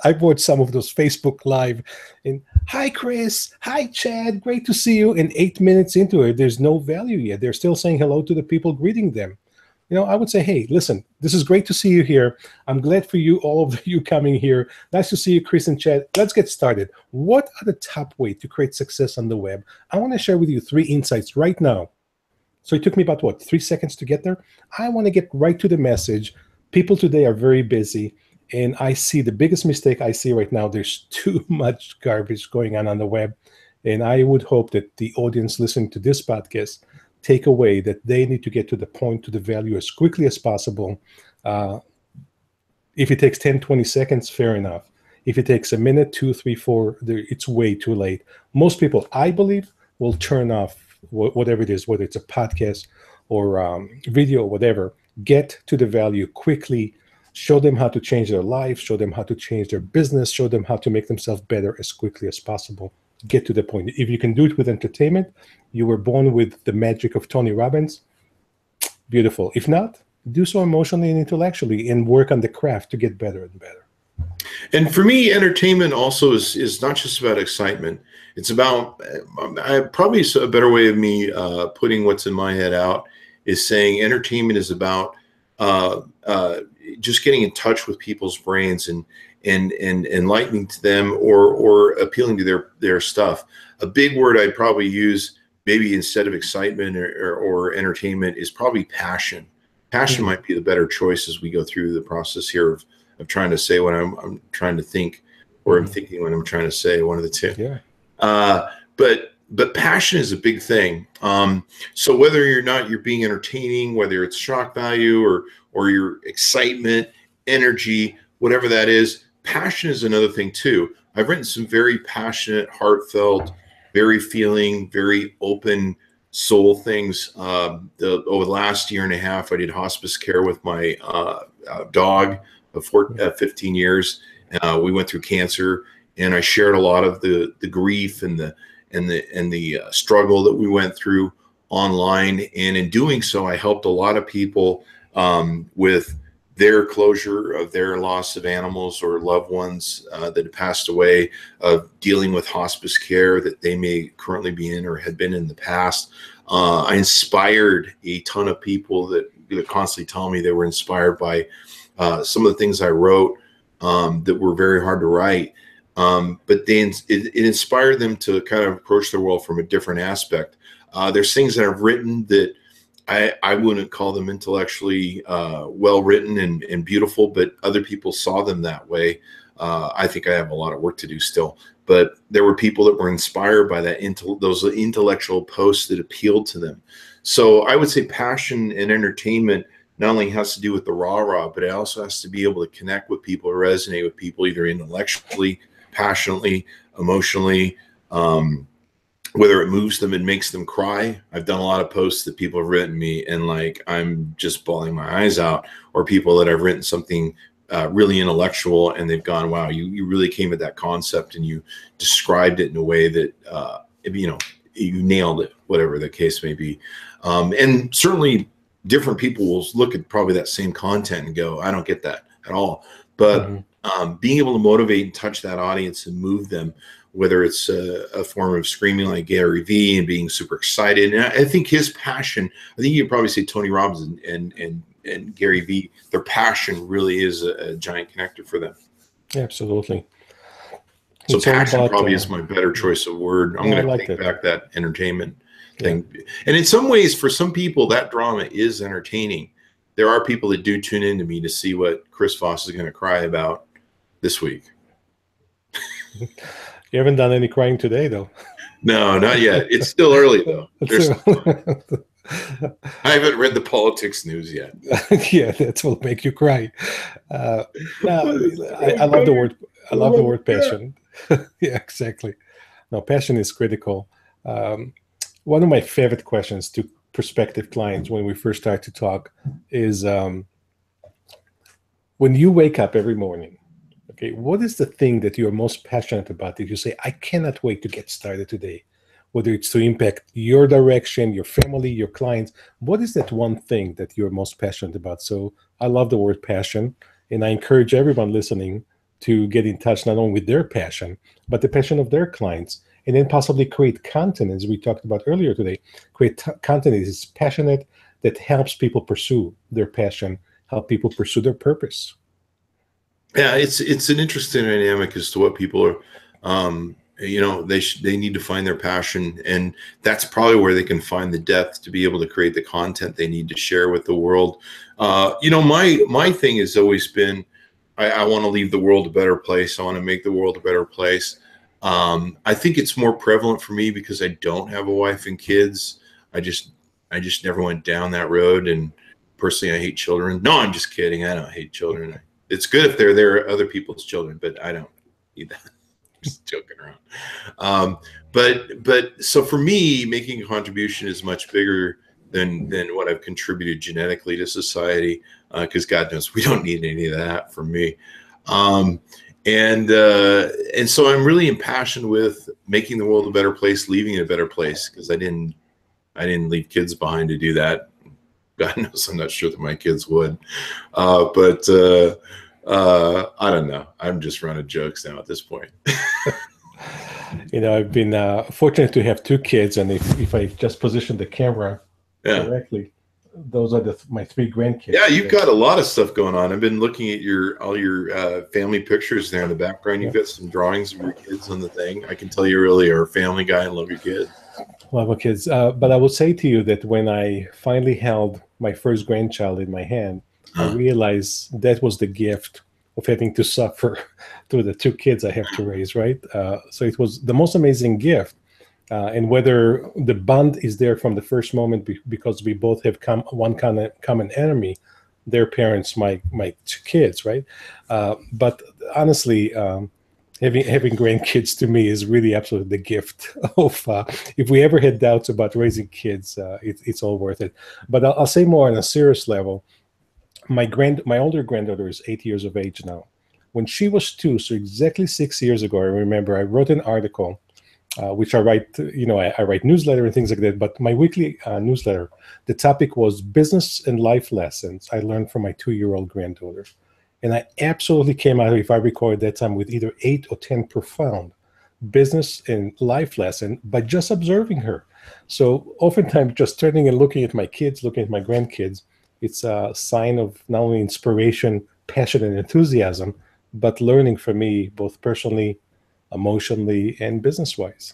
I've watched some of those Facebook Live and, hi, Chris, hi, Chad, great to see you. And 8 minutes into it, there's no value yet. They're still saying hello to the people greeting them. I would say, hey, listen, this is great to see you here. I'm glad for you, all of you coming here. Nice to see you, Chris and Chad. Let's get started. What are the top ways to create success on the web? I want to share with you 3 insights right now. So it took me about, 3 seconds to get there? I want to get right to the message. People today are very busy, and I see the biggest mistake I see right now, there's too much garbage going on the web. And I would hope that the audience listening to this podcast take away that they need to get to the point, to the value as quickly as possible. If it takes 10, 20 seconds, fair enough. If it takes a minute, 2, 3, 4, it's way too late. Most people, I believe, will turn off whatever it is, whether it's a podcast or video or whatever. Get to the value quickly. show them how to change their life, show them how to change their business, show them how to make themselves better as quickly as possible. Get to the point. If you can do it with entertainment, you were born with the magic of Tony Robbins, beautiful. If not, do so emotionally and intellectually and work on the craft to get better and better. And for me, entertainment also is not just about excitement. It's about, probably a better way of me putting what's in my head out is saying entertainment is about just getting in touch with people's brains and enlightening to them or appealing to their stuff. A big word I'd probably use maybe instead of excitement or entertainment is probably passion. Passion might be the better choice as we go through the process here of trying to say what I'm trying to think, or I'm thinking what I'm trying to say, one of the two. Yeah. But passion is a big thing. So whether you're being entertaining, whether it's shock value or your excitement, energy, whatever that is, passion is another thing too. I've written some very passionate, heartfelt, very feeling, very open soul things. Over the last year and a half, I did hospice care with my dog of 15 years. We went through cancer, and I shared a lot of the grief and the struggle that we went through online. And in doing so, I helped a lot of people with their closure of their loss of animals or loved ones that had passed away, of dealing with hospice care that they may currently be in or had been in the past. I inspired a ton of people that constantly tell me they were inspired by some of the things I wrote that were very hard to write. But it inspired them to kind of approach their world from a different aspect. There's things that I've written that I wouldn't call them intellectually well written and beautiful, but other people saw them that way. I think I have a lot of work to do still, but there were people that were inspired by those intellectual posts that appealed to them. So I would say passion and entertainment not only has to do with the rah-rah, but it also has to be able to connect with people, resonate with people, either intellectually, passionately, emotionally, whether it moves them and makes them cry. I've done a lot of posts that people have written me and like I'm just bawling my eyes out, or people that I've written something really intellectual and they've gone, wow, you really came at that concept and you described it in a way that you nailed it, whatever the case may be. And certainly different people will look at probably that same content and go, I don't get that at all. But being able to motivate and touch that audience and move them, whether it's a form of screaming like Gary Vee and being super excited. And I think his passion, I think you'd probably say Tony Robbins and Gary Vee, their passion really is a giant connector for them. Absolutely. So it's passion probably is my better choice of word. I'm going to take back that entertainment thing. Yeah. And in some ways, for some people, that drama is entertaining. There are people that do tune in to me to see what Chris Voss is going to cry about this week. You haven't done any crying today, though. No, not yet. It's still early, though. I haven't read the politics news yet. Yeah, that will make you cry. I love the word. I love the word passion. Yeah, exactly. No, passion is critical. One of my favorite questions to prospective clients when we first start to talk is, when you wake up every morning, okay, what is the thing that you're most passionate about that you say, I cannot wait to get started today? Whether it's to impact your direction, your family, your clients, what is that one thing that you're most passionate about? So I love the word passion, and I encourage everyone listening to get in touch not only with their passion, but the passion of their clients, and then possibly create content, as we talked about earlier today. Create content that is passionate, that helps people pursue their passion, help people pursue their purpose. Yeah, it's an interesting dynamic as to what people are, they need to find their passion, and that's probably where they can find the depth to be able to create the content they need to share with the world. My thing has always been, I want to leave the world a better place. I want to make the world a better place. I think it's more prevalent for me because I don't have a wife and kids. I just never went down that road. And personally, I hate children. No, I'm just kidding. I don't hate children. It's good if they're other people's children, but I don't need that. Just joking around. But so for me, making a contribution is much bigger than what I've contributed genetically to society, because God knows we don't need any of that from me. And so I'm really impassioned with making the world a better place, leaving it a better place, because I didn't leave kids behind to do that. God knows I'm not sure that my kids would. But I don't know. I'm just running jokes now at this point. I've been fortunate to have 2 kids, and if I just position the camera correctly, those are my 3 grandkids. Yeah, you've got a lot of stuff going on. I've been looking at all your family pictures there in the background. You've got some drawings of your kids on the thing. I can tell you really are a family guy and love your kids. Love my kids. But I will say to you that when I finally held my first grandchild in my hand, I realized that was the gift of having to suffer through the 2 kids I have to raise, right? So it was the most amazing gift. And whether the bond is there from the first moment because we both have one common enemy, their parents, my 2 kids, right? But honestly, having grandkids to me is really absolutely the gift of, if we ever had doubts about raising kids, it's all worth it. But I'll say more on a serious level. My older granddaughter is 8 years of age now. When she was 2, so exactly 6 years ago, I remember I wrote an article, which I write, I write newsletter and things like that. But my weekly newsletter, the topic was business and life lessons I learned from my 2-year-old granddaughter. And I absolutely came out, if I recall at that time, with either 8 or 10 profound business and life lesson by just observing her. So oftentimes just turning and looking at my kids, looking at my grandkids, it's a sign of not only inspiration, passion, and enthusiasm, but learning for me, both personally, emotionally, and business-wise.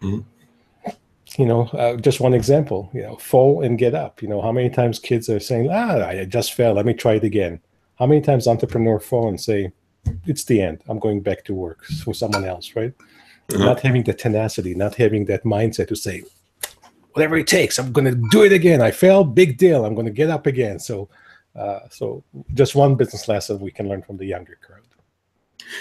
Mm-hmm. Just one example, fall and get up. How many times kids are saying, I just fell, let me try it again. How many times entrepreneurs fall and say, it's the end, I'm going back to work for someone else, right? Not having the tenacity, not having that mindset to say, whatever it takes, I'm going to do it again. I failed, big deal. I'm going to get up again. So just one business lesson we can learn from the younger crowd.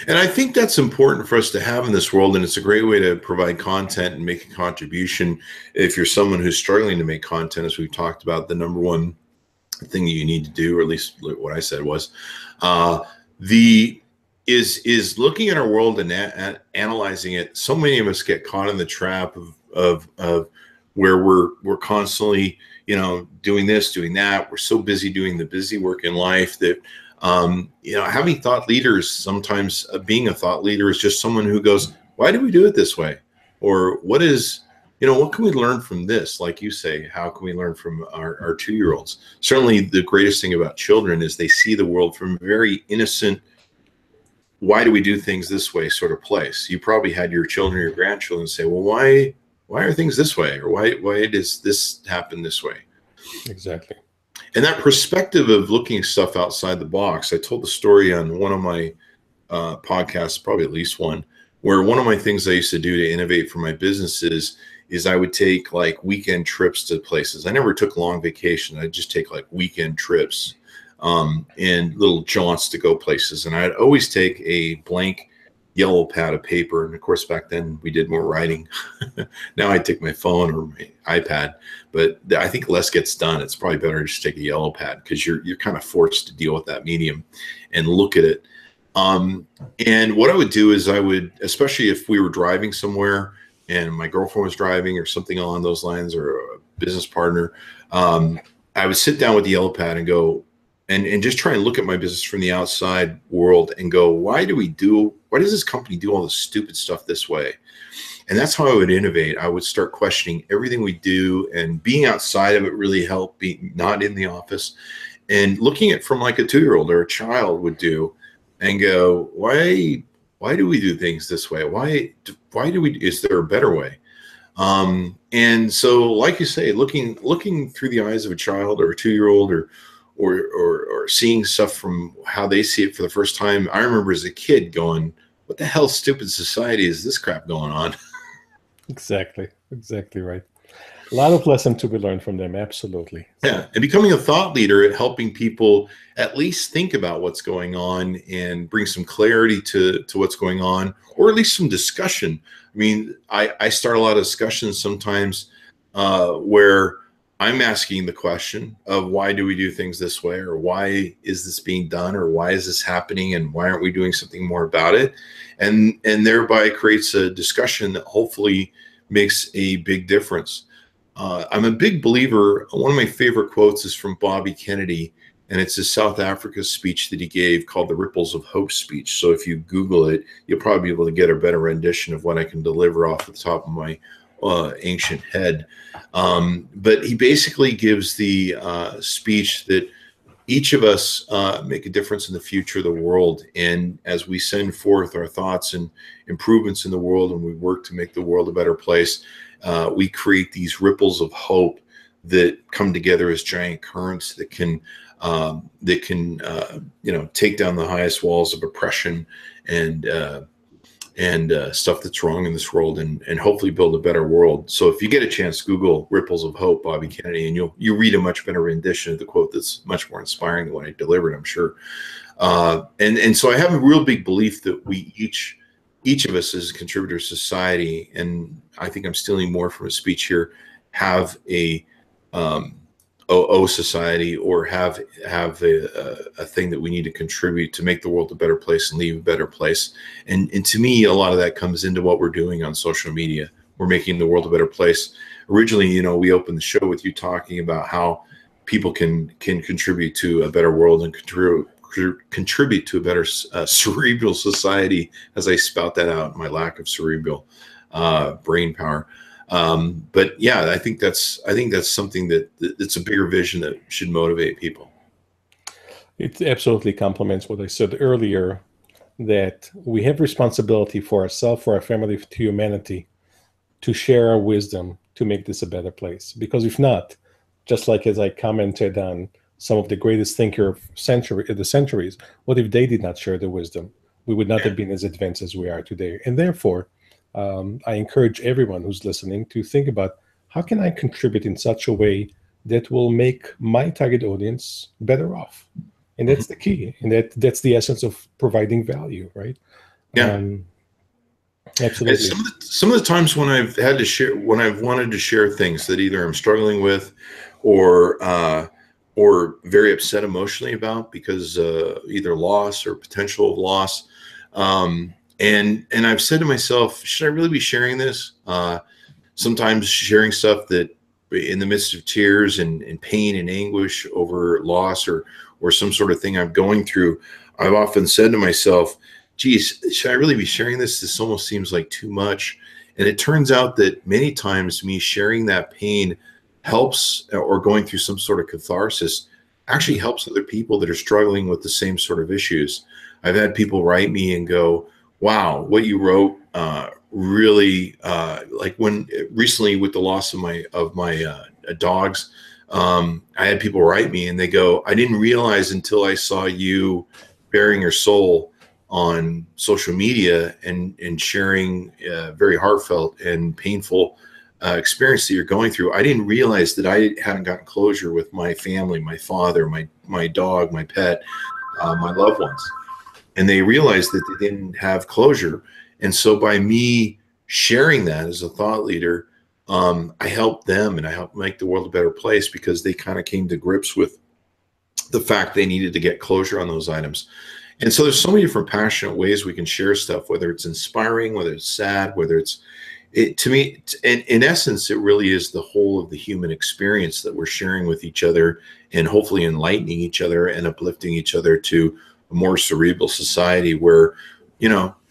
And I think that's important for us to have in this world. And it's a great way to provide content and make a contribution. If you're someone who's struggling to make content, as we've talked about, the number one thing that you need to do, or at least what I said was, is looking at our world and analyzing it. So many of us get caught in the trap of where we're constantly, doing this, doing that. We're so busy doing the busy work in life that, having thought leaders, sometimes being a thought leader is just someone who goes, why do we do it this way? Or what can we learn from this? Like you say, how can we learn from our 2-year-olds? Certainly the greatest thing about children is they see the world from a very innocent, why do we do things this way sort of place. You probably had your children or your grandchildren say, well, why are things this way? Or why does this happen this way? Exactly. And that perspective of looking stuff outside the box, I told the story on one of my podcasts, probably at least one, where one of my things I used to do to innovate for my businesses is I would take like weekend trips to places. I never took long vacation. I'd just take like weekend trips and little jaunts to go places. And I'd always take a blank yellow pad of paper. And of course, back then we did more writing. Now I take my phone or my iPad, but I think less gets done. It's probably better to just take a yellow pad because you're kind of forced to deal with that medium and look at it. And what I would do is I would, especially if we were driving somewhere and my girlfriend was driving or something along those lines, or a business partner, I would sit down with the yellow pad and go, and just try and look at my business from the outside world and go, why does this company do all this stupid stuff this way? And that's how I would innovate. I would start questioning everything we do, and being outside of it really helped, being not in the office and looking at it from like a 2-year-old or a child would do, and go, why do we do things this way? Why do we, is there a better way? And so, like you say, looking through the eyes of a child or a 2-year-old, or seeing stuff from how they see it for the first time. I remember as a kid going, what the hell stupid society is this crap going on? Exactly right. A lot of lessons to be learned from them. Absolutely. Yeah. And becoming a thought leader at helping people at least think about what's going on and bring some clarity to what's going on, or at least some discussion. I mean, I start a lot of discussions sometimes where I'm asking the question of why do we do things this way, or why is this being done, or why is this happening, and why aren't we doing something more about it? And thereby creates a discussion that hopefully makes a big difference. I'm a big believer. One of my favorite quotes is from Bobby Kennedy, and it's a South Africa speech that he gave called the Ripples of Hope speech. So if you Google it, you'll probably be able to get a better rendition of what I can deliver off the top of my ancient head. But he basically gives the speech that each of us make a difference in the future of the world. And as we send forth our thoughts and improvements in the world, and we work to make the world a better place, we create these ripples of hope that come together as giant currents that can take down the highest walls of oppression and stuff that's wrong in this world, and hopefully build a better world. So if you get a chance, Google Ripples of Hope, Bobby Kennedy, and you'll read a much better rendition of the quote that's much more inspiring than what I delivered, I'm sure. And so I have a real big belief that we each of us as a contributor to society, and I think I'm stealing more from a speech here, have a society, or have a thing that we need to contribute to make the world a better place and leave a better place. And to me, a lot of that comes into what we're doing on social media. We're making the world a better place. Originally, we opened the show with you talking about how people can contribute to a better world and contribute to a better cerebral society, as I spout that out, my lack of cerebral brain power. But yeah, I think that's something that's a bigger vision that should motivate people. It absolutely complements what I said earlier, that we have responsibility for ourselves, for our family, to humanity, to share our wisdom to make this a better place. Because if not, just like as I commented on some of the greatest thinkers of the centuries, what if they did not share the wisdom? We would not have been as advanced as we are today. And therefore, I encourage everyone who's listening to think about, how can I contribute in such a way that will make my target audience better off? And that's the key. And that's the essence of providing value, right? Yeah. Absolutely. Some of the times when I've had to share, when I've wanted to share things that either I'm struggling with or very upset emotionally about because either loss or potential of loss, and I've said to myself, should I really be sharing this? Sometimes sharing stuff that in the midst of tears and pain and anguish over loss or some sort of thing I'm going through, I've often said to myself, geez, should I really be sharing this? This almost seems like too much. And it turns out that many times me sharing that pain helps, or going through some sort of catharsis, actually helps other people that are struggling with the same sort of issues. I've had people write me and go, wow, what you wrote really, like when recently with the loss of my dogs, I had people write me and they go, I didn't realize until I saw you bearing your soul on social media and sharing very heartfelt and painful experience that you're going through. I didn't realize that I hadn't gotten closure with my family, my father, my dog, my pet, my loved ones. And they realized that they didn't have closure. And so by me sharing that as a thought leader, I helped them and I helped make the world a better place, because they kind of came to grips with the fact they needed to get closure on those items. And so there's so many different passionate ways we can share stuff, whether it's inspiring, whether it's sad, whether it's, to me, in essence, it really is the whole of the human experience that we're sharing with each other, and hopefully enlightening each other and uplifting each other to a more cerebral society where,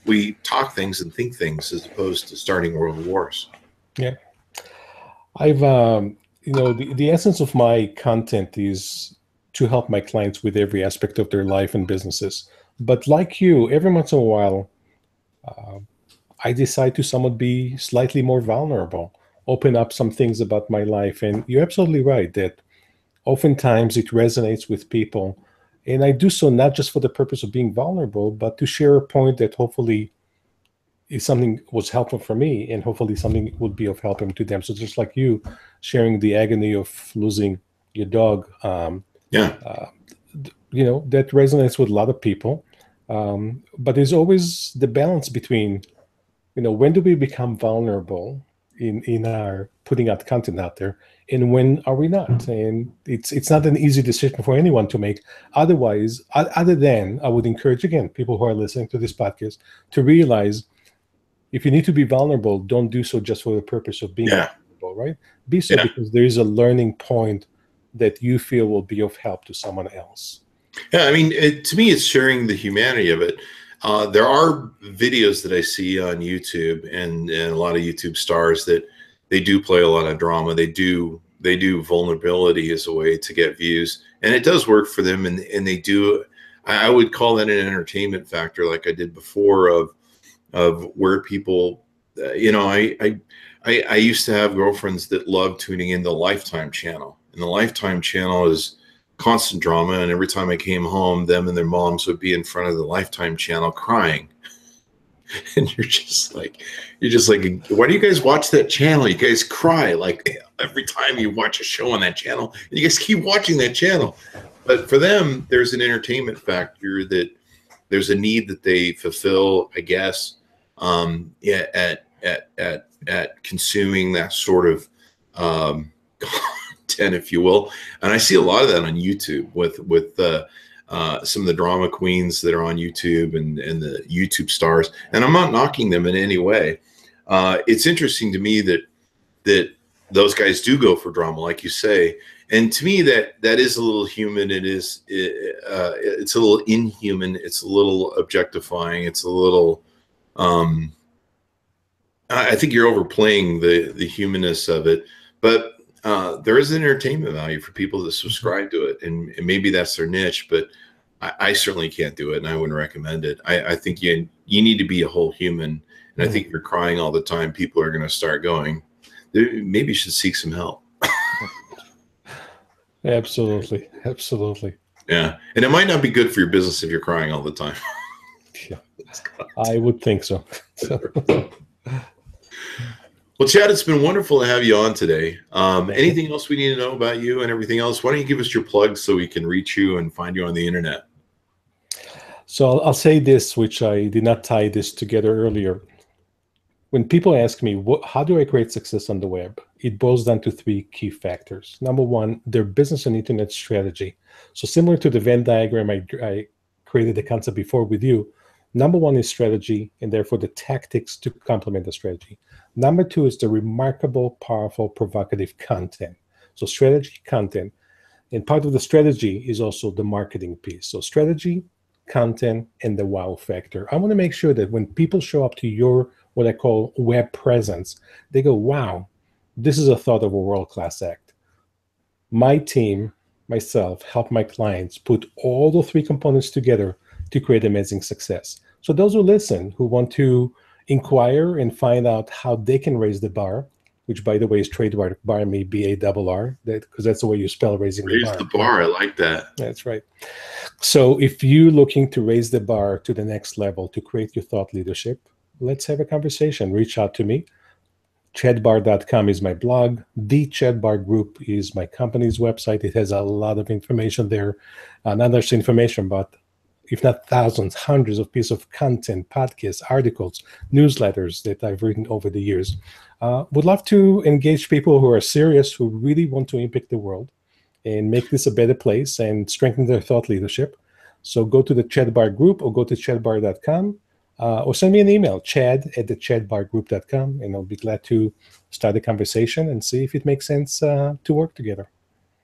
we talk things and think things as opposed to starting world wars. Yeah. I've, the essence of my content is to help my clients with every aspect of their life and businesses. But like you, every once in a while, I decide to somewhat be slightly more vulnerable, open up some things about my life. And you're absolutely right that oftentimes it resonates with people. And I do so not just for the purpose of being vulnerable, but to share a point that hopefully is something was helpful for me, and hopefully something would be of help to them. So just like you sharing the agony of losing your dog, that resonates with a lot of people. But there's always the balance between, when do we become vulnerable in our putting out content out there, and when are we not? And it's not an easy decision for anyone to make. Otherwise, other than I would encourage, again, people who are listening to this podcast to realize, if you need to be vulnerable, don't do so just for the purpose of being vulnerable, right? Be so because there is a learning point that you feel will be of help to someone else. Yeah, I mean, to me, it's sharing the humanity of it. There are videos that I see on YouTube and a lot of YouTube stars that they do play a lot of drama. They do vulnerability as a way to get views, and it does work for them. And they do. I would call that an entertainment factor, like I did before, of where people, I used to have girlfriends that loved tuning in the Lifetime channel, and the Lifetime channel is constant drama. And every time I came home, them and their moms would be in front of the Lifetime channel crying. And you're just like, why do you guys watch that channel? You guys cry like every time you watch a show on that channel, and you guys keep watching that channel. But for them, there's an entertainment factor, that there's a need that they fulfill, I guess, at consuming that sort of content, if you will. And I see a lot of that on YouTube with some of the drama queens that are on YouTube and the YouTube stars. And I'm not knocking them in any way. It's interesting to me that those guys do go for drama, like you say. And to me, that is a little human. It's a little inhuman. It's a little objectifying. It's a little, I think you're overplaying the humanness of it. But there is an entertainment value for people that subscribe to it, and maybe that's their niche. But I certainly can't do it, and I wouldn't recommend it. I think you need to be a whole human, and I think if you're crying all the time, people are going to start going, maybe you should seek some help. Absolutely. Yeah, and it might not be good for your business if you're crying all the time. Yeah, I would think so. Well, Chad, it's been wonderful to have you on today. Anything else we need to know about you and everything else? Why don't you give us your plugs so we can reach you and find you on the internet? So I'll say this, which I did not tie this together earlier. When people ask me, how do I create success on the web? It boils down to three key factors. Number one, their business and internet strategy. So similar to the Venn diagram I created the concept before with you, number one is strategy, and therefore the tactics to complement the strategy. Number two is the remarkable, powerful, provocative content. So strategy, content. And part of the strategy is also the marketing piece. So strategy, content, and the wow factor. I want to make sure that when people show up to your, what I call web presence, they go, wow, this is a thought of a world-class act. My team, myself, help my clients put all the three components together to create amazing success. So those who listen, who want to inquire and find out how they can raise the bar, which, by the way, is trademark Barr, B-A-R-R, because that's the way you spell raising the bar. Raise the bar. I like that. That's right. So if you're looking to raise the bar to the next level, to create your thought leadership, let's have a conversation. Reach out to me. ChadBarr.com is my blog. The Chad Barr Group is my company's website. It has a lot of information there. Not just information, but if not thousands, hundreds of pieces of content, podcasts, articles, newsletters that I've written over the years. Would love to engage people who are serious, who really want to impact the world and make this a better place and strengthen their thought leadership. So go to the Chad Barr Group or go to chadbarr.com or send me an email, chad@thechadbarrgroup.com, and I'll be glad to start a conversation and see if it makes sense to work together.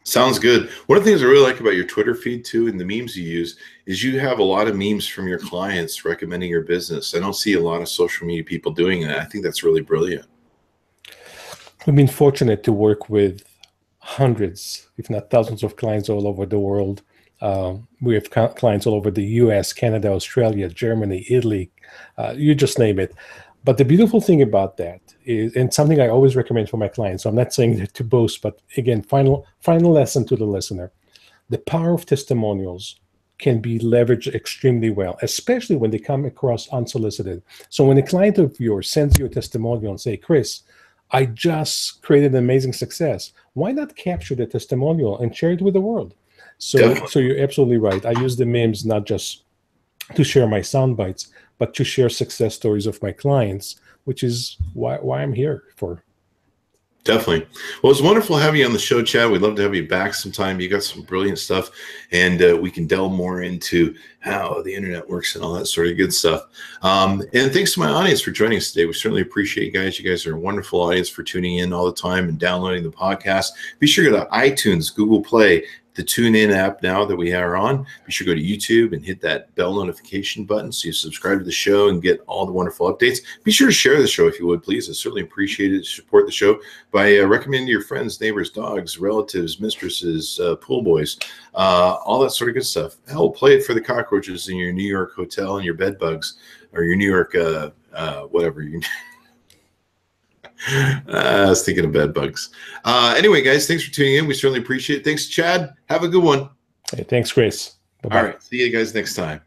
Sounds good. One of the things I really like about your Twitter feed too, and the memes you use, is you have a lot of memes from your clients recommending your business. I don't see a lot of social media people doing that. I think that's really brilliant. We've been fortunate to work with hundreds, if not thousands of clients all over the world. We have clients all over the US, Canada, Australia, Germany, Italy, you just name it. But the beautiful thing about that is, and something I always recommend for my clients, so I'm not saying that to boast, but again, final lesson to the listener. The power of testimonials can be leveraged extremely well, especially when they come across unsolicited. So when a client of yours sends you a testimonial and say, Chris, I just created an amazing success, why not capture the testimonial and share it with the world? So you're absolutely right. I use the memes not just to share my sound bites, but to share success stories of my clients, which is why I'm here for. Definitely. Well, it's wonderful having you on the show, Chad. We'd love to have you back sometime. You got some brilliant stuff, and we can delve more into how the internet works and all that sort of good stuff. And thanks to my audience for joining us today. We certainly appreciate you guys. You guys are a wonderful audience for tuning in all the time and downloading the podcast. Be sure to go to iTunes, Google Play, the TuneIn app now that we are on. Be sure to go to YouTube and hit that bell notification button so you subscribe to the show and get all the wonderful updates. Be sure to share the show if you would, please. I certainly appreciate it. Support the show by recommending to your friends, neighbors, dogs, relatives, mistresses, pool boys, all that sort of good stuff. Hell, play it for the cockroaches in your New York hotel and your bed bugs, or your New York whatever you I was thinking of bed bugs. Anyway, guys, thanks for tuning in. We certainly appreciate it. Thanks, Chad. Have a good one. Hey, thanks, Chris. Bye-bye. All right. See you guys next time.